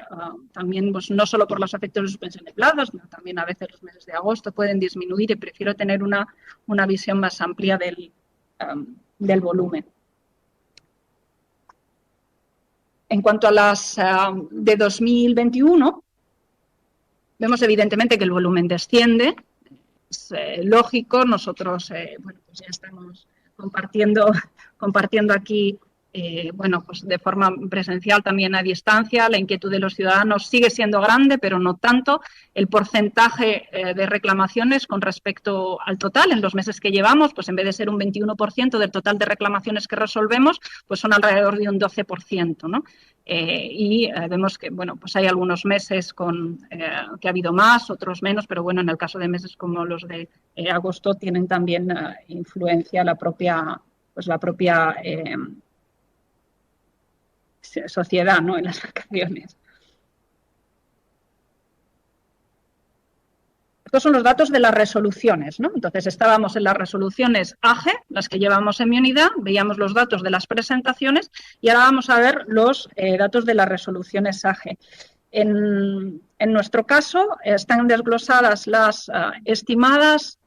también, pues, no solo por los efectos de suspensión de plazos, sino también a veces los meses de agosto pueden disminuir y prefiero tener una visión más amplia del volumen. En cuanto a las de 2021, vemos evidentemente que el volumen desciende. Es lógico, nosotros bueno, pues ya estamos compartiendo aquí bueno, pues de forma presencial, también a distancia. La inquietud de los ciudadanos sigue siendo grande, pero no tanto. El porcentaje de reclamaciones con respecto al total, en los meses que llevamos, pues en vez de ser un 21% del total de reclamaciones que resolvemos, pues son alrededor de un 12%, ¿no? y vemos que bueno, pues hay algunos meses que ha habido más, otros menos, pero bueno, en el caso de meses como los de agosto tienen también influencia la propia sociedad, ¿no?, en las vacaciones. Estos son los datos de las resoluciones, ¿no? Entonces, estábamos en las resoluciones AGE, las que llevamos en mi unidad, veíamos los datos de las presentaciones y ahora vamos a ver los datos de las resoluciones AGE. En nuestro caso, están desglosadas las estimadas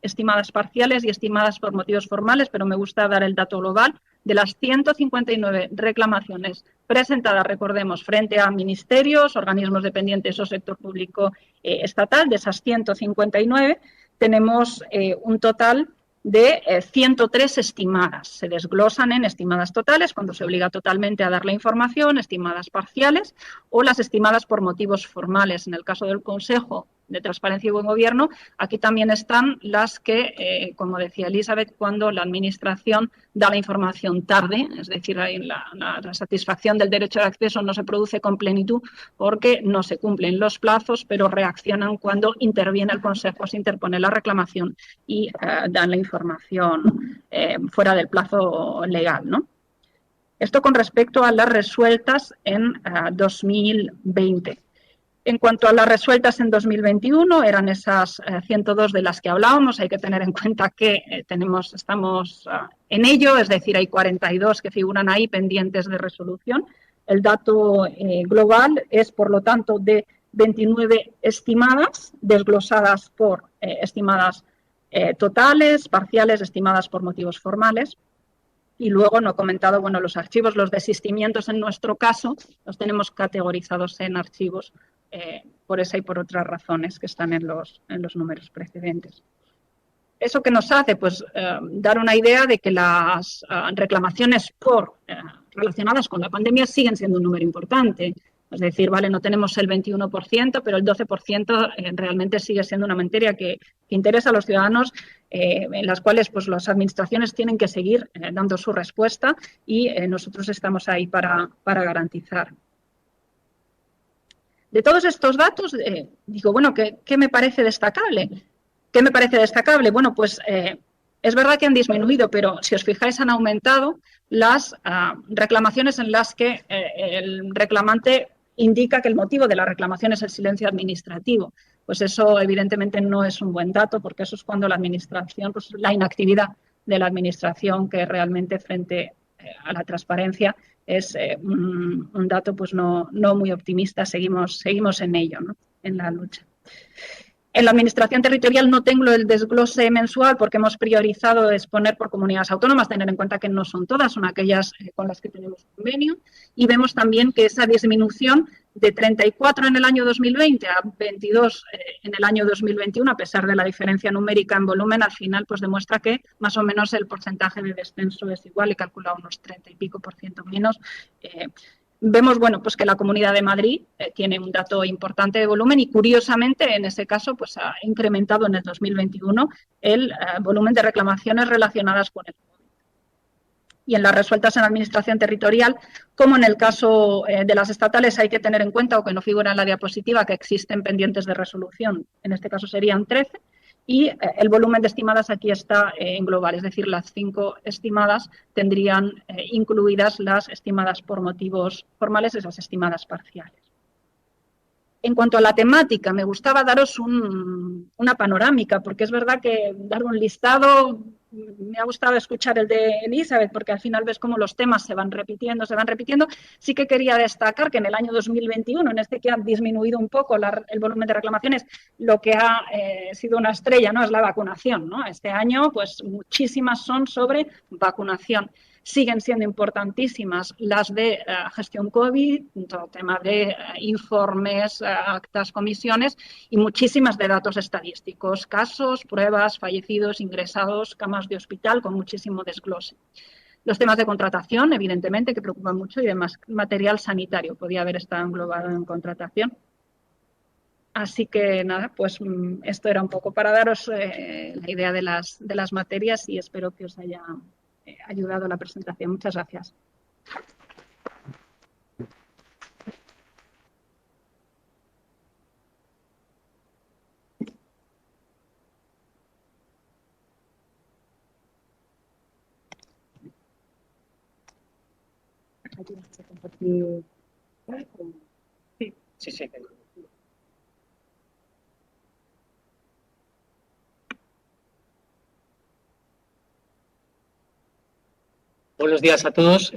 parciales y estimadas por motivos formales, pero me gusta dar el dato global. De las 159 reclamaciones presentadas, recordemos, frente a ministerios, organismos dependientes o sector público estatal, de esas 159, tenemos un total de 103 estimadas. Se desglosan en estimadas totales, cuando se obliga totalmente a dar la información, estimadas parciales o las estimadas por motivos formales. En el caso del Consejo de Transparencia y Buen Gobierno, aquí también están las que, como decía Elizabeth, cuando la Administración da la información tarde, es decir, la satisfacción del derecho de acceso no se produce con plenitud porque no se cumplen los plazos, pero reaccionan cuando interviene el Consejo, se interpone la reclamación y dan la información fuera del plazo legal, ¿no? Esto con respecto a las resueltas en 2020. En cuanto a las resueltas en 2021, eran esas 102 de las que hablábamos. Hay que tener en cuenta que estamos en ello, es decir, hay 42 que figuran ahí pendientes de resolución. El dato global es, por lo tanto, de 29 estimadas, desglosadas por estimadas totales, parciales, estimadas por motivos formales. Y luego, no he comentado, bueno, los archivos, los desistimientos en nuestro caso, los tenemos categorizados en archivos por esa y por otras razones que están en los números precedentes. ¿Eso qué nos hace? Pues dar una idea de que las reclamaciones relacionadas con la pandemia siguen siendo un número importante. Es decir, vale, no tenemos el 21%, pero el 12% realmente sigue siendo una materia que interesa a los ciudadanos, en las cuales pues, las administraciones tienen que seguir dando su respuesta y nosotros estamos ahí para garantizar. De todos estos datos, digo, bueno, ¿qué me parece destacable? ¿Qué me parece destacable? Bueno, pues es verdad que han disminuido, pero si os fijáis han aumentado las reclamaciones en las que el reclamante indica que el motivo de la reclamación es el silencio administrativo. Pues eso evidentemente no es un buen dato, porque eso es cuando la administración, pues la inactividad de la administración que realmente frente a la transparencia es un dato pues no muy optimista. Seguimos en ello, ¿no?, en la lucha. En la Administración territorial no tengo el desglose mensual porque hemos priorizado exponer por comunidades autónomas, tener en cuenta que no son todas, son aquellas con las que tenemos convenio, y vemos también que esa disminución de 34 en el año 2020 a 22 en el año 2021, a pesar de la diferencia numérica en volumen, al final pues demuestra que más o menos el porcentaje de descenso es igual, he calculado unos 30 y pico % menos. Vemos, bueno, pues que la Comunidad de Madrid tiene un dato importante de volumen y, curiosamente, en ese caso, pues ha incrementado en el 2021 el volumen de reclamaciones relacionadas con el COVID. Y en las resueltas en la Administración territorial, como en el caso de las estatales, hay que tener en cuenta, o que no figura en la diapositiva, que existen pendientes de resolución. En este caso serían 13. Y el volumen de estimadas aquí está en global, es decir, las 5 estimadas tendrían incluidas las estimadas por motivos formales, esas estimadas parciales. En cuanto a la temática, me gustaba daros una panorámica, porque es verdad que dar un listado, me ha gustado escuchar el de Elizabeth, porque al final ves cómo los temas se van repitiendo. Sí que quería destacar que en el año 2021, en este que ha disminuido un poco el volumen de reclamaciones, lo que ha sido una estrella, ¿no?, es la vacunación, ¿no? Este año, pues muchísimas son sobre vacunación. Siguen siendo importantísimas las de gestión COVID, todo tema de informes, actas, comisiones y muchísimas de datos estadísticos, casos, pruebas, fallecidos, ingresados, camas de hospital, con muchísimo desglose. Los temas de contratación, evidentemente, que preocupan mucho, y además material sanitario podía haber estado englobado en contratación. Así que nada, pues esto era un poco para daros la idea de las materias y espero que os haya ayudado la presentación. Muchas gracias. Sí, sí. Buenos días a todos.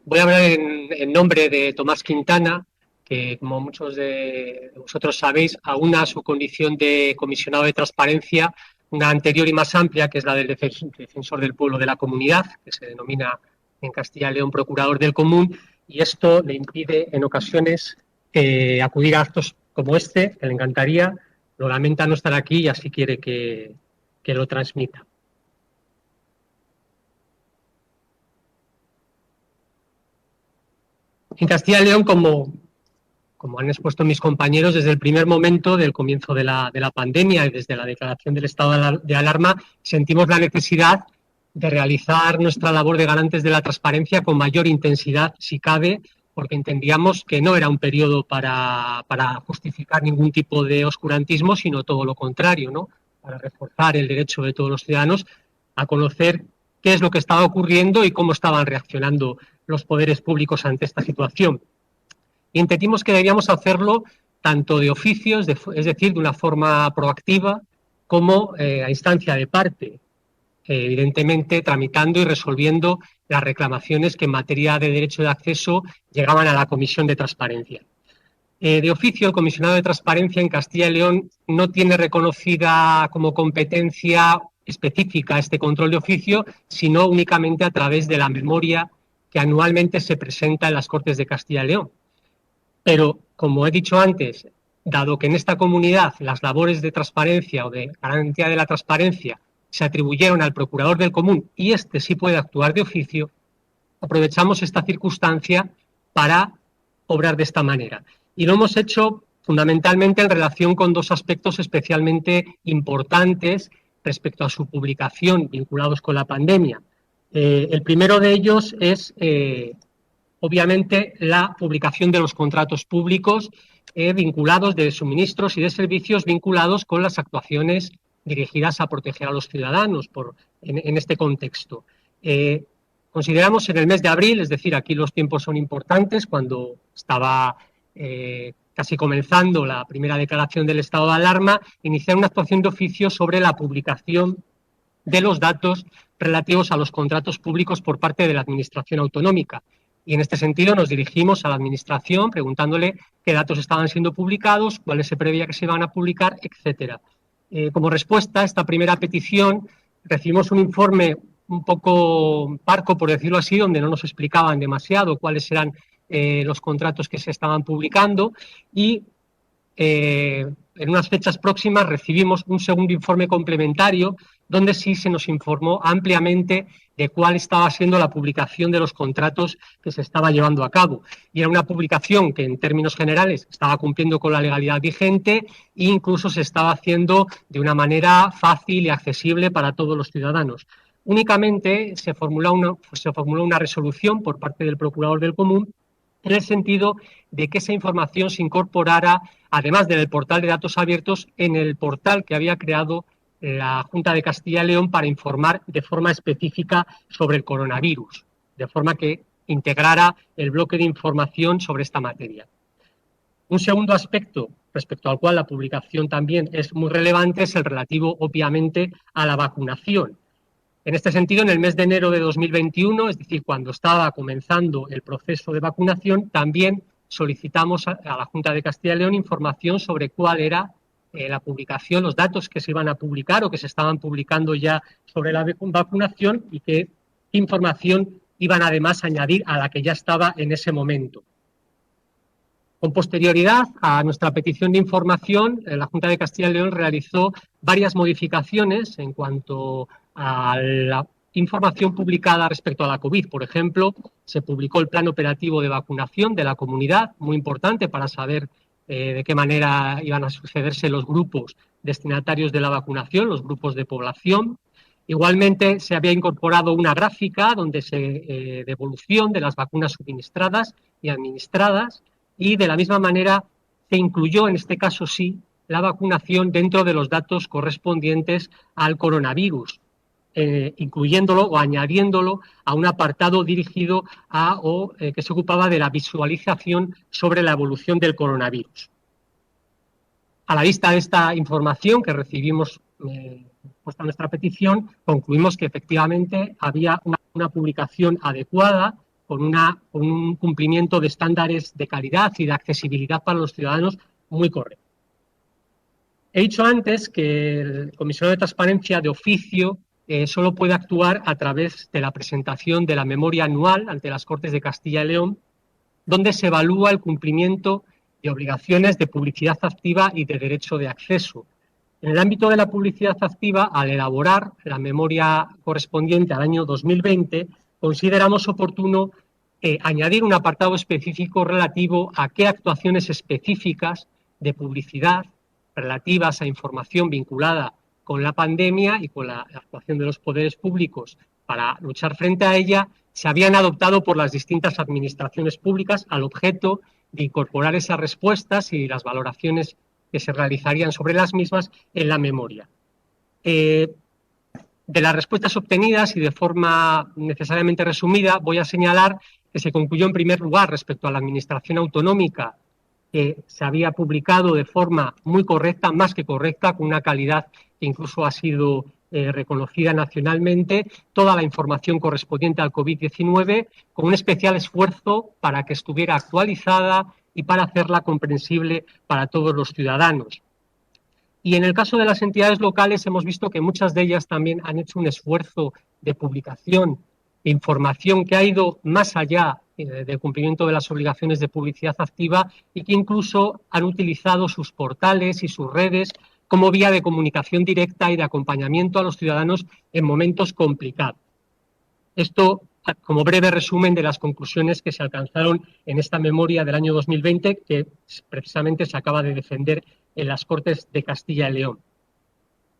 Voy a hablar en nombre de Tomás Quintana, que, como muchos de vosotros sabéis, aúna su condición de comisionado de transparencia una anterior y más amplia, que es la del defensor del pueblo de la comunidad, que se denomina en Castilla y León procurador del común, y esto le impide en ocasiones acudir a actos como este, que le encantaría, lo lamenta no estar aquí y así quiere que lo transmita. En Castilla y León, como han expuesto mis compañeros, desde el primer momento del comienzo de la pandemia y desde la declaración del estado de alarma, sentimos la necesidad de realizar nuestra labor de garantes de la transparencia con mayor intensidad, si cabe, porque entendíamos que no era un periodo para justificar ningún tipo de oscurantismo, sino todo lo contrario, ¿no? Para reforzar el derecho de todos los ciudadanos a conocer qué es lo que estaba ocurriendo y cómo estaban reaccionando los poderes públicos ante esta situación. Y entendimos que debíamos hacerlo tanto de oficio, es decir, de una forma proactiva, como a instancia de parte, evidentemente tramitando y resolviendo las reclamaciones que en materia de derecho de acceso llegaban a la Comisión de Transparencia. De oficio, el comisionado de Transparencia en Castilla y León no tiene reconocida como competencia específica este control de oficio, sino únicamente a través de la memoria que anualmente se presenta en las Cortes de Castilla y León. Pero, como he dicho antes, dado que en esta comunidad las labores de transparencia o de garantía de la transparencia se atribuyeron al procurador del común y éste sí puede actuar de oficio, aprovechamos esta circunstancia para obrar de esta manera. Y lo hemos hecho fundamentalmente en relación con dos aspectos especialmente importantes respecto a su publicación vinculados con la pandemia. El primero de ellos es, obviamente, la publicación de los contratos públicos vinculados de suministros y de servicios vinculados con las actuaciones dirigidas a proteger a los ciudadanos en este contexto. Consideramos en el mes de abril, es decir, aquí los tiempos son importantes, cuando estaba casi comenzando la primera declaración del estado de alarma, iniciar una actuación de oficio sobre la publicación de los datos relativos a los contratos públicos por parte de la Administración autonómica. Y en este sentido nos dirigimos a la Administración preguntándole qué datos estaban siendo publicados, cuáles se preveía que se iban a publicar, etcétera. Como respuesta a esta primera petición, recibimos un informe un poco parco, por decirlo así, donde no nos explicaban demasiado cuáles eran los contratos que se estaban publicando y en unas fechas próximas recibimos un segundo informe complementario donde sí se nos informó ampliamente de cuál estaba siendo la publicación de los contratos que se estaba llevando a cabo. Y era una publicación que en términos generales estaba cumpliendo con la legalidad vigente e incluso se estaba haciendo de una manera fácil y accesible para todos los ciudadanos. Únicamente se formuló una resolución por parte del Procurador del Común en el sentido de que esa información se incorporara, además del portal de datos abiertos, en el portal que había creado la Junta de Castilla y León para informar de forma específica sobre el coronavirus, de forma que integrara el bloque de información sobre esta materia. Un segundo aspecto respecto al cual la publicación también es muy relevante es el relativo, obviamente, a la vacunación. En este sentido, en el mes de enero de 2021, es decir, cuando estaba comenzando el proceso de vacunación, también solicitamos a la Junta de Castilla y León información sobre cuál era la publicación, los datos que se iban a publicar o que se estaban publicando ya sobre la vacunación y qué información iban además a añadir a la que ya estaba en ese momento. Con posterioridad a nuestra petición de información, la Junta de Castilla y León realizó varias modificaciones en cuanto a la información publicada respecto a la COVID. Por ejemplo, se publicó el plan operativo de vacunación de la comunidad, muy importante para saber de qué manera iban a sucederse los grupos destinatarios de la vacunación, los grupos de población. Igualmente, se había incorporado una gráfica de evolución de las vacunas suministradas y administradas, y de la misma manera se incluyó, en este caso sí, la vacunación dentro de los datos correspondientes al coronavirus. incluyéndolo o añadiéndolo a un apartado dirigido que se ocupaba de la visualización sobre la evolución del coronavirus. A la vista de esta información que recibimos puesta nuestra petición, concluimos que efectivamente había una publicación adecuada con un cumplimiento de estándares de calidad y de accesibilidad para los ciudadanos muy correcto. He dicho antes que el comisionado de transparencia de oficio solo puede actuar a través de la presentación de la memoria anual ante las Cortes de Castilla y León, donde se evalúa el cumplimiento de obligaciones de publicidad activa y de derecho de acceso. En el ámbito de la publicidad activa, al elaborar la memoria correspondiente al año 2020, consideramos oportuno añadir un apartado específico relativo a qué actuaciones específicas de publicidad relativas a información vinculada con la pandemia y con la actuación de los poderes públicos para luchar frente a ella se habían adoptado por las distintas administraciones públicas al objeto de incorporar esas respuestas y las valoraciones que se realizarían sobre las mismas en la memoria. De las respuestas obtenidas y de forma necesariamente resumida, voy a señalar que se concluyó en primer lugar respecto a la administración autonómica que se había publicado de forma muy correcta, más que correcta, con una calidad que incluso ha sido reconocida nacionalmente, toda la información correspondiente al COVID-19, con un especial esfuerzo para que estuviera actualizada y para hacerla comprensible para todos los ciudadanos. Y en el caso de las entidades locales hemos visto que muchas de ellas también han hecho un esfuerzo de publicación, de información que ha ido más allá del cumplimiento de las obligaciones de publicidad activa y que incluso han utilizado sus portales y sus redes como vía de comunicación directa y de acompañamiento a los ciudadanos en momentos complicados. Esto como breve resumen de las conclusiones que se alcanzaron en esta memoria del año 2020 que precisamente se acaba de defender en las Cortes de Castilla y León.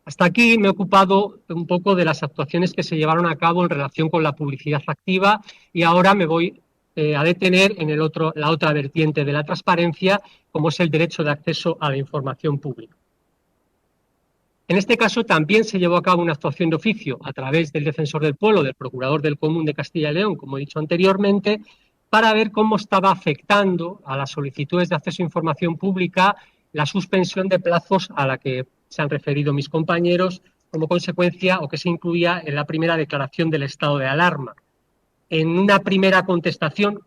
Hasta aquí me he ocupado un poco de las actuaciones que se llevaron a cabo en relación con la publicidad activa y ahora me voy a detener en la otra vertiente de la transparencia, como es el derecho de acceso a la información pública. En este caso también se llevó a cabo una actuación de oficio a través del Defensor del Pueblo, del Procurador del Común de Castilla y León, como he dicho anteriormente, para ver cómo estaba afectando a las solicitudes de acceso a información pública la suspensión de plazos a la que se han referido mis compañeros como consecuencia o que se incluía en la primera declaración del estado de alarma. En una primera contestación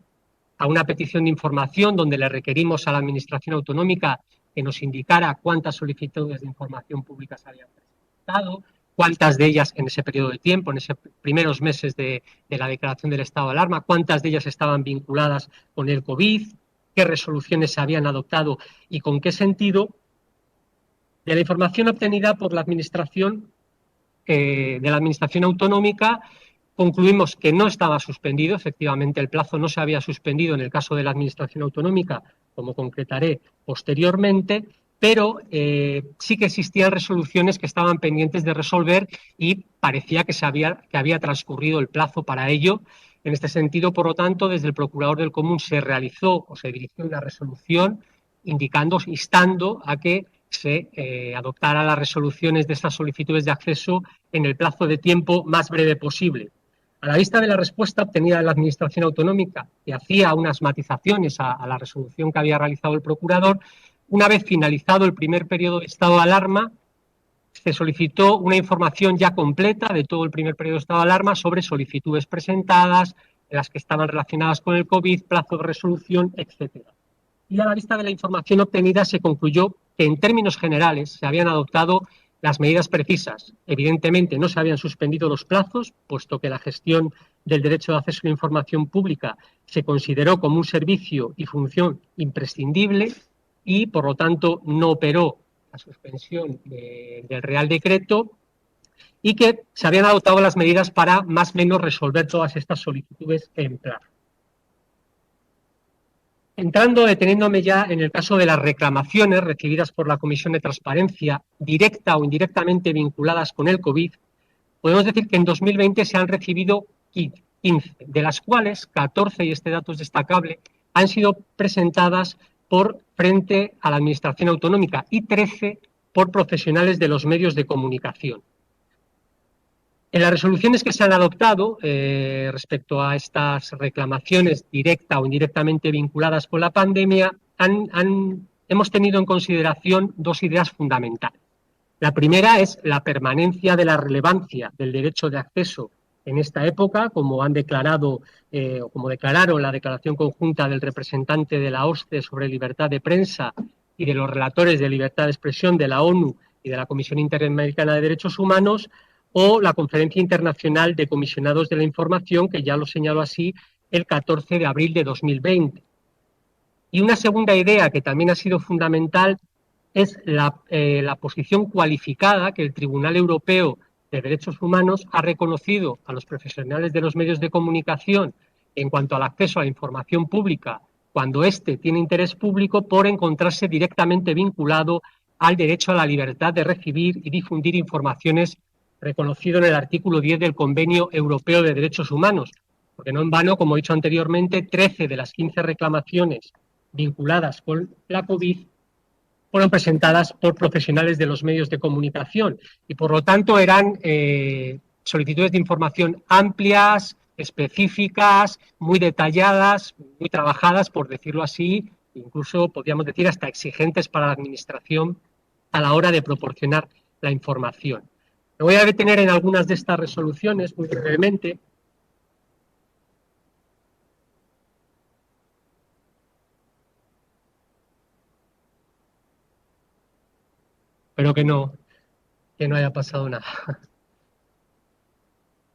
a una petición de información donde le requerimos a la Administración Autonómica que nos indicara cuántas solicitudes de información pública se habían presentado, cuántas de ellas en ese periodo de tiempo, en esos primeros meses de la declaración del estado de alarma, cuántas de ellas estaban vinculadas con el COVID, qué resoluciones se habían adoptado y con qué sentido. De la información obtenida por la Administración Autonómica, concluimos que no estaba suspendido, efectivamente el plazo no se había suspendido en el caso de la Administración Autonómica, como concretaré posteriormente, pero sí que existían resoluciones que estaban pendientes de resolver y parecía que había transcurrido el plazo para ello. En este sentido, por lo tanto, desde el Procurador del Común se realizó o se dirigió una resolución instando a que se adoptara las resoluciones de estas solicitudes de acceso en el plazo de tiempo más breve posible. A la vista de la respuesta obtenida de la Administración Autonómica, que hacía unas matizaciones a la resolución que había realizado el Procurador, una vez finalizado el primer periodo de estado de alarma, se solicitó una información ya completa de todo el primer periodo de estado de alarma sobre solicitudes presentadas, las que estaban relacionadas con el COVID, plazo de resolución, etcétera. Y a la vista de la información obtenida se concluyó que en términos generales se habían adoptado las medidas precisas. Evidentemente no se habían suspendido los plazos, puesto que la gestión del derecho de acceso a la información pública se consideró como un servicio y función imprescindible y, por lo tanto, no operó la suspensión del Real Decreto y que se habían adoptado las medidas para más o menos resolver todas estas solicitudes en plazo. Deteniéndome ya en el caso de las reclamaciones recibidas por la Comisión de Transparencia, directa o indirectamente vinculadas con el COVID, podemos decir que en 2020 se han recibido 15, de las cuales 14, y este dato es destacable, han sido presentadas frente a la Administración Autonómica y 13 por profesionales de los medios de comunicación. En las resoluciones que se han adoptado respecto a estas reclamaciones directa o indirectamente vinculadas con la pandemia, hemos tenido en consideración dos ideas fundamentales. La primera es la permanencia de la relevancia del derecho de acceso en esta época, como han declarado, como declararon la declaración conjunta del representante de la OSCE sobre libertad de prensa y de los relatores de libertad de expresión de la ONU y de la Comisión Interamericana de Derechos Humanos, o la Conferencia Internacional de Comisionados de la Información, que ya lo señaló así el 14 de abril de 2020. Y una segunda idea que también ha sido fundamental es la posición cualificada que el Tribunal Europeo de Derechos Humanos ha reconocido a los profesionales de los medios de comunicación en cuanto al acceso a la información pública cuando éste tiene interés público, por encontrarse directamente vinculado al derecho a la libertad de recibir y difundir informaciones reconocido en el artículo 10 del Convenio Europeo de Derechos Humanos, porque no en vano, como he dicho anteriormente, 13 de las 15 reclamaciones vinculadas con la COVID fueron presentadas por profesionales de los medios de comunicación y, por lo tanto, eran solicitudes de información amplias, específicas, muy detalladas, muy trabajadas, por decirlo así, incluso podríamos decir hasta exigentes para la Administración a la hora de proporcionar la información. Me voy a detener en algunas de estas resoluciones muy brevemente. Espero que no haya pasado nada.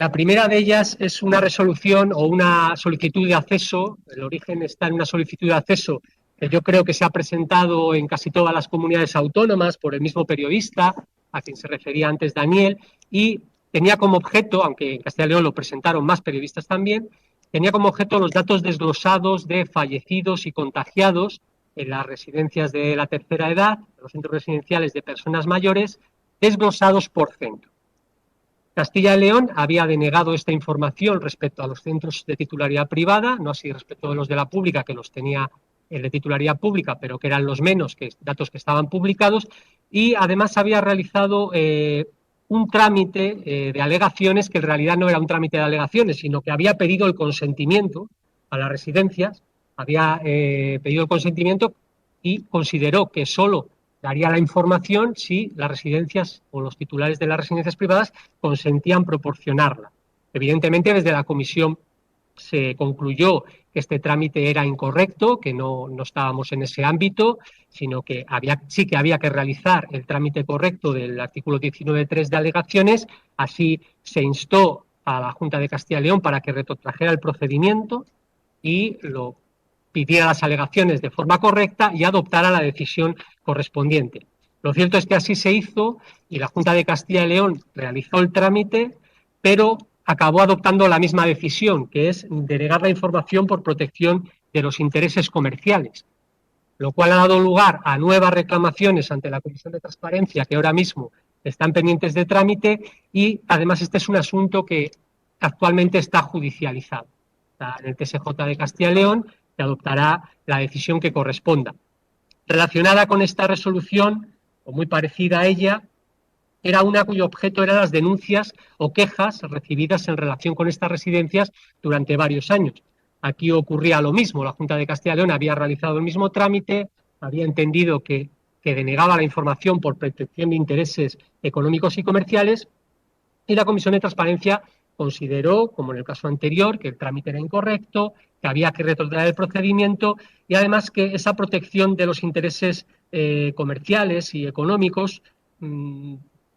La primera de ellas es una resolución o una solicitud de acceso. El origen está en una solicitud de acceso que yo creo que se ha presentado en casi todas las comunidades autónomas por el mismo periodista a quien se refería antes Daniel, y tenía como objeto, aunque en Castilla y León lo presentaron más periodistas también, tenía como objeto los datos desglosados de fallecidos y contagiados en las residencias de la tercera edad, los centros residenciales de personas mayores, desglosados por centro. Castilla y León había denegado esta información respecto a los centros de titularidad privada, no así respecto de los de la pública, que los tenía el de titularidad pública, pero que eran los menos que datos que estaban publicados, y además había realizado un trámite de alegaciones que en realidad no era un trámite de alegaciones, sino que había pedido el consentimiento a las residencias, había pedido el consentimiento y consideró que solo daría la información si las residencias o los titulares de las residencias privadas consentían proporcionarla. Evidentemente, desde la comisión se concluyó que este trámite era incorrecto, que no estábamos en ese ámbito, sino que sí que había que realizar el trámite correcto del artículo 19.3 de alegaciones. Así se instó a la Junta de Castilla y León para que retrotrajera el procedimiento y lo pidiera las alegaciones de forma correcta y adoptara la decisión correspondiente. Lo cierto es que así se hizo y la Junta de Castilla y León realizó el trámite, pero acabó adoptando la misma decisión, que es denegar la información por protección de los intereses comerciales, lo cual ha dado lugar a nuevas reclamaciones ante la Comisión de Transparencia, que ahora mismo están pendientes de trámite, y además este es un asunto que actualmente está judicializado. Está en el TSJ de Castilla y León, que adoptará la decisión que corresponda. Relacionada con esta resolución, o muy parecida a ella, era una cuyo objeto eran las denuncias o quejas recibidas en relación con estas residencias durante varios años. Aquí ocurría lo mismo, la Junta de Castilla y León había realizado el mismo trámite, había entendido que denegaba la información por protección de intereses económicos y comerciales, y la Comisión de Transparencia consideró, como en el caso anterior, que el trámite era incorrecto, que había que retroceder el procedimiento y además que esa protección de los intereses comerciales y económicos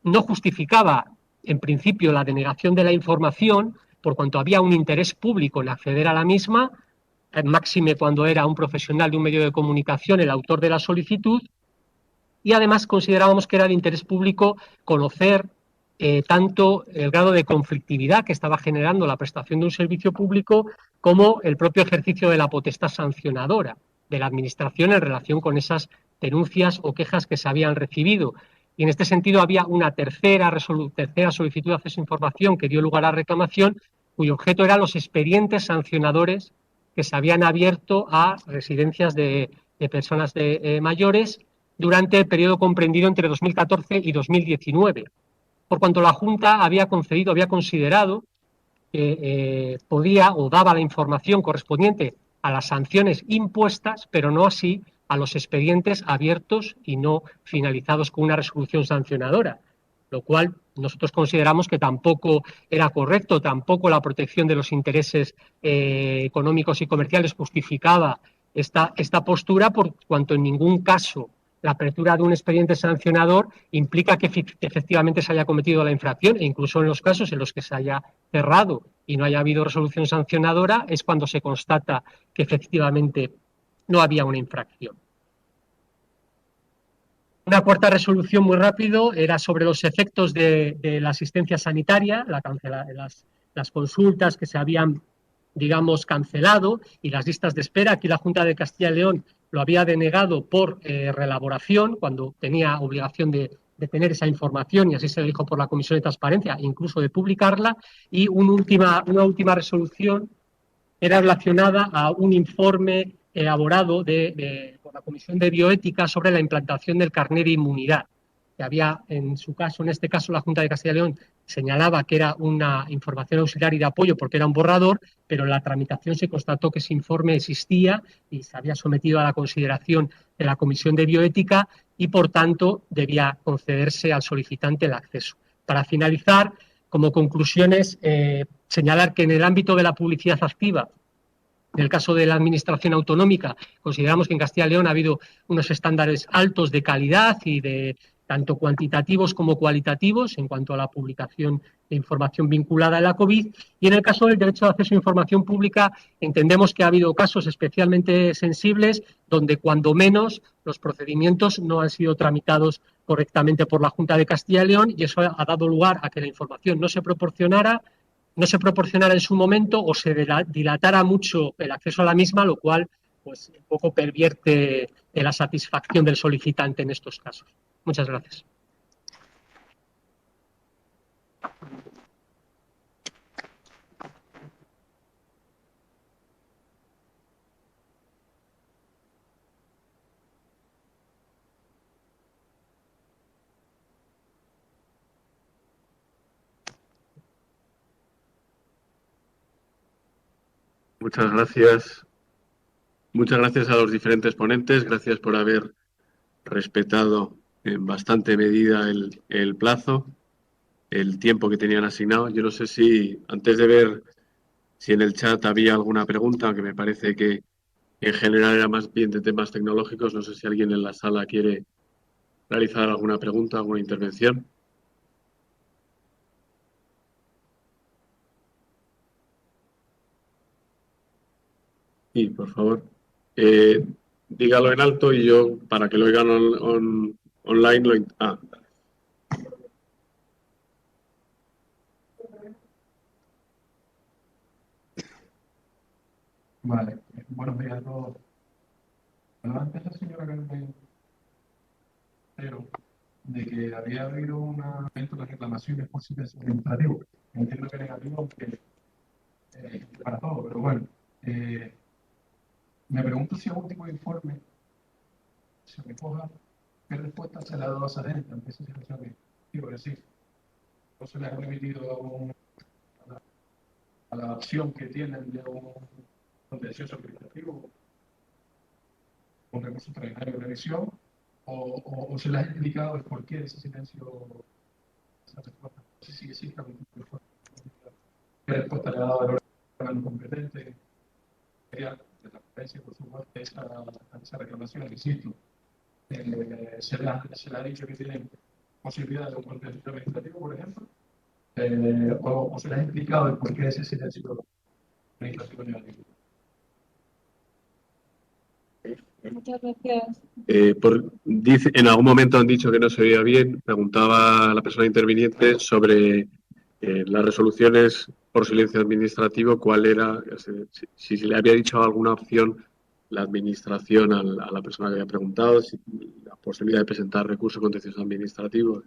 no justificaba, en principio, la denegación de la información, por cuanto había un interés público en acceder a la misma, máxime cuando era un profesional de un medio de comunicación el autor de la solicitud, y además considerábamos que era de interés público conocer tanto el grado de conflictividad que estaba generando la prestación de un servicio público como el propio ejercicio de la potestad sancionadora de la Administración en relación con esas denuncias o quejas que se habían recibido. Y en este sentido había una tercera solicitud de acceso a información que dio lugar a la reclamación, cuyo objeto eran los expedientes sancionadores que se habían abierto a residencias de personas mayores durante el periodo comprendido entre 2014 y 2019. por cuanto la Junta había considerado que podía o daba la información correspondiente a las sanciones impuestas, pero no así a los expedientes abiertos y no finalizados con una resolución sancionadora, lo cual nosotros consideramos que tampoco era correcto, tampoco la protección de los intereses económicos y comerciales justificaba esta postura, por cuanto en ningún caso la apertura de un expediente sancionador implica que efectivamente se haya cometido la infracción, e incluso en los casos en los que se haya cerrado y no haya habido resolución sancionadora es cuando se constata que efectivamente no había una infracción. Una cuarta resolución, muy rápido, era sobre los efectos de la asistencia sanitaria, las consultas que se habían, digamos, cancelado y las listas de espera. Aquí la Junta de Castilla y León lo había denegado por reelaboración, cuando tenía obligación de tener esa información, y así se lo dijo por la Comisión de Transparencia, incluso de publicarla. Y una última resolución era relacionada a un informe elaborado por la Comisión de Bioética sobre la implantación del carné de inmunidad, que había, en este caso la Junta de Castilla y León señalaba que era una información auxiliar y de apoyo porque era un borrador, pero en la tramitación se constató que ese informe existía y se había sometido a la consideración de la Comisión de Bioética y, por tanto, debía concederse al solicitante el acceso. Para finalizar, como conclusiones, señalar que en el ámbito de la publicidad activa, en el caso de la Administración autonómica, consideramos que en Castilla y León ha habido unos estándares altos de calidad y de tanto cuantitativos como cualitativos en cuanto a la publicación de información vinculada a la COVID. Y en el caso del derecho de acceso a información pública, entendemos que ha habido casos especialmente sensibles donde, cuando menos, los procedimientos no han sido tramitados correctamente por la Junta de Castilla y León, y eso ha dado lugar a que la información no se proporcionara en su momento o se dilatara mucho el acceso a la misma, lo cual pues un poco pervierte la satisfacción del solicitante en estos casos. Muchas gracias. Muchas gracias. Muchas gracias a los diferentes ponentes. Gracias por haber respetado en bastante medida el plazo, el tiempo que tenían asignado. Yo no sé si, antes de ver si en el chat había alguna pregunta, aunque me parece que en general era más bien de temas tecnológicos, no sé si alguien en la sala quiere realizar alguna pregunta, alguna intervención. Sí, por favor. Dígalo en alto y yo, para que lo oigan online, Vale, buenos días a todos. Bueno, antes la señora Carmen, pero de que había habido un aumento de reclamaciones por silencio administrativo. Entiendo que negativo, aunque para todo, pero bueno. Me pregunto si el último informe se recoja qué respuesta se le ha dado a los agentes ante esa situación. Quiero decir, no se les ha remitido a la opción que tienen de un contencioso administrativo, un recurso extraordinario de revisión, o se les ha explicado el porqué de ese silencio, esa respuesta. No sé si existe algún tipo de respuesta. ¿Qué respuesta le ha dado el órgano competente? De transparencia, por supuesto, esa reclamación, insisto. Se le ha dicho que tienen posibilidad de un contencioso administrativo, por ejemplo, o se les ha explicado el porqué de ese silencio administrativo negativo. Muchas gracias. En algún momento han dicho que no se oía bien. Preguntaba a la persona interviniente sobre las resoluciones por silencio administrativo, cuál era, si se le había dicho alguna opción la administración a la persona que había preguntado, si la posibilidad de presentar recurso contencioso administrativo.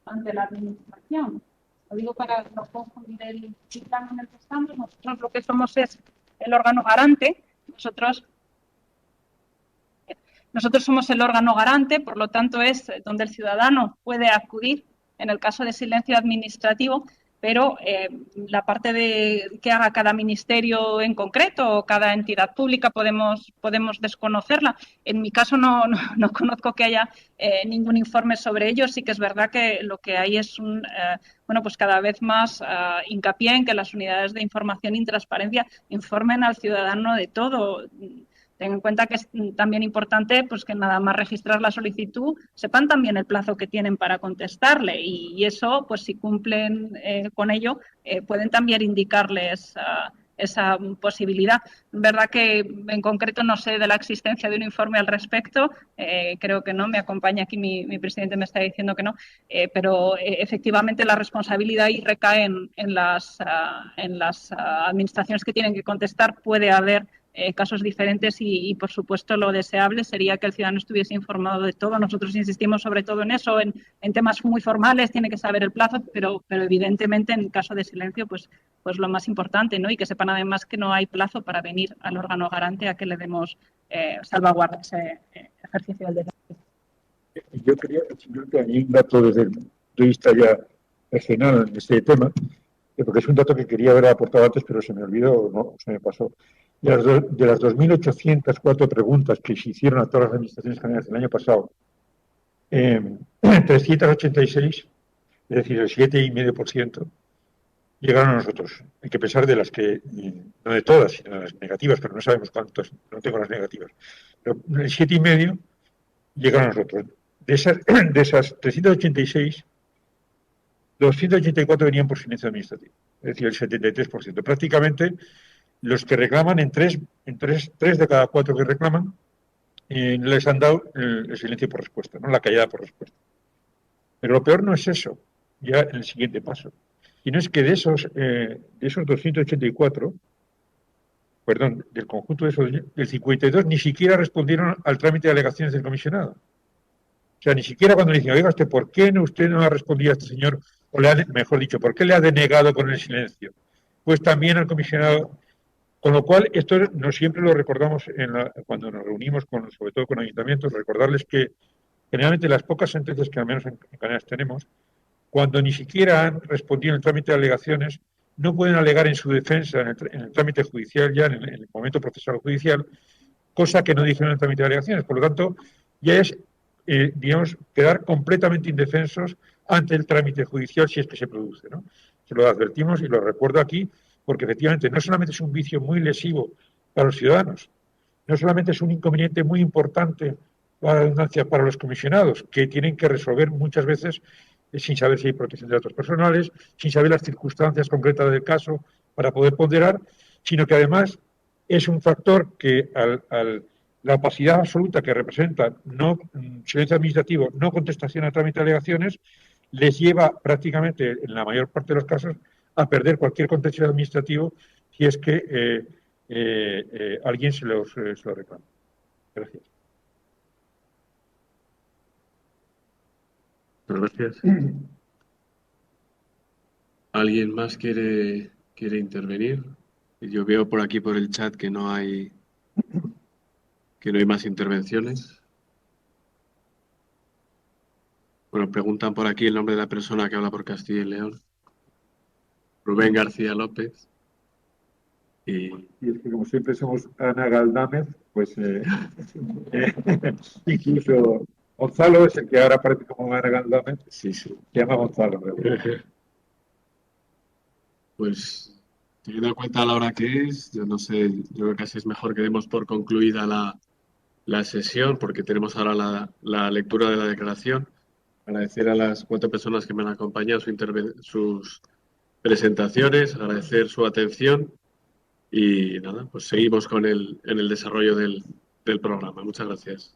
Ante la administración. Lo digo para no confundir el plano en el que estamos. Nosotros lo que somos es el órgano garante. Nosotros somos el órgano garante, por lo tanto es donde el ciudadano puede acudir en el caso de silencio administrativo, pero la parte de que haga cada ministerio en concreto o cada entidad pública podemos desconocerla. En mi caso no conozco que haya ningún informe sobre ello. Sí que es verdad que lo que hay es pues cada vez más hincapié en que las unidades de información y transparencia informen al ciudadano de todo. Ten en cuenta que es también importante pues que nada más registrar la solicitud sepan también el plazo que tienen para contestarle y eso, pues si cumplen con ello, pueden también indicarles esa posibilidad. Verdad que en concreto no sé de la existencia de un informe al respecto, creo que no, me acompaña aquí mi presidente, me está diciendo que no, pero efectivamente la responsabilidad ahí recae en las administraciones que tienen que contestar. Puede haber casos diferentes y, por supuesto, lo deseable sería que el ciudadano estuviese informado de todo. Nosotros insistimos sobre todo en eso, en temas muy formales, tiene que saber el plazo, pero evidentemente en caso de silencio, pues lo más importante, ¿no? Y que sepan además que no hay plazo para venir al órgano garante a que le demos salvaguarda ese ejercicio del derecho. Yo quería simplemente añadir un dato desde el punto de vista ya regional en este tema, porque es un dato que quería haber aportado antes, pero se me olvidó, no, se me pasó. De las 2.804 preguntas que se hicieron a todas las administraciones generales el año pasado, 386, es decir, el 7,5%, llegaron a nosotros. Hay que pensar de las que, no de todas, sino de las negativas, pero no sabemos cuántas, no tengo las negativas. Pero el 7,5% llegaron a nosotros. De esas 386, 284 venían por silencio administrativo, es decir, el 73%. Prácticamente los que reclaman, en tres de cada 4 que reclaman, les han dado el silencio por respuesta, ¿no? La callada por respuesta. Pero lo peor no es eso, ya en el siguiente paso, sino es que de esos 284, perdón, del conjunto de esos, el 52 ni siquiera respondieron al trámite de alegaciones del comisionado. O sea, ni siquiera cuando le dicen, oiga, ¿por qué usted no ha respondido a este señor? O mejor dicho, ¿por qué le ha denegado con el silencio? Pues también al comisionado. Con lo cual, esto no siempre lo recordamos cuando nos reunimos, sobre todo con ayuntamientos, recordarles que generalmente las pocas sentencias que al menos en Canarias tenemos, cuando ni siquiera han respondido en el trámite de alegaciones, no pueden alegar en su defensa en el trámite judicial, ya en el momento procesal judicial, cosa que no dijeron en el trámite de alegaciones. Por lo tanto, ya es, digamos, quedar completamente indefensos ante el trámite judicial si es que se produce, ¿no? Se lo advertimos y lo recuerdo aquí, porque efectivamente no solamente es un vicio muy lesivo para los ciudadanos, no solamente es un inconveniente muy importante para los comisionados, que tienen que resolver muchas veces sin saber si hay protección de datos personales, sin saber las circunstancias concretas del caso para poder ponderar, sino que además es un factor que la opacidad absoluta que representa silencio administrativo, no contestación a trámite de alegaciones, les lleva prácticamente, en la mayor parte de los casos, a perder cualquier contexto administrativo si es que alguien se lo reclama. Gracias. Gracias. ¿Alguien más quiere intervenir? Yo veo por aquí por el chat que no hay más intervenciones. Bueno, preguntan por aquí el nombre de la persona que habla por Castilla y León. Rubén García López. Y es que como siempre somos Ana Galdámez, pues incluso Gonzalo es el que ahora aparece como Ana Galdámez. Sí. Se llama Gonzalo. Pues teniendo en cuenta la hora que es, yo no sé, yo creo que casi es mejor que demos por concluida la sesión, porque tenemos ahora la lectura de la declaración. Agradecer a las 4 personas que me han acompañado sus presentaciones, agradecer su atención y nada, pues seguimos en el desarrollo del programa. Muchas gracias.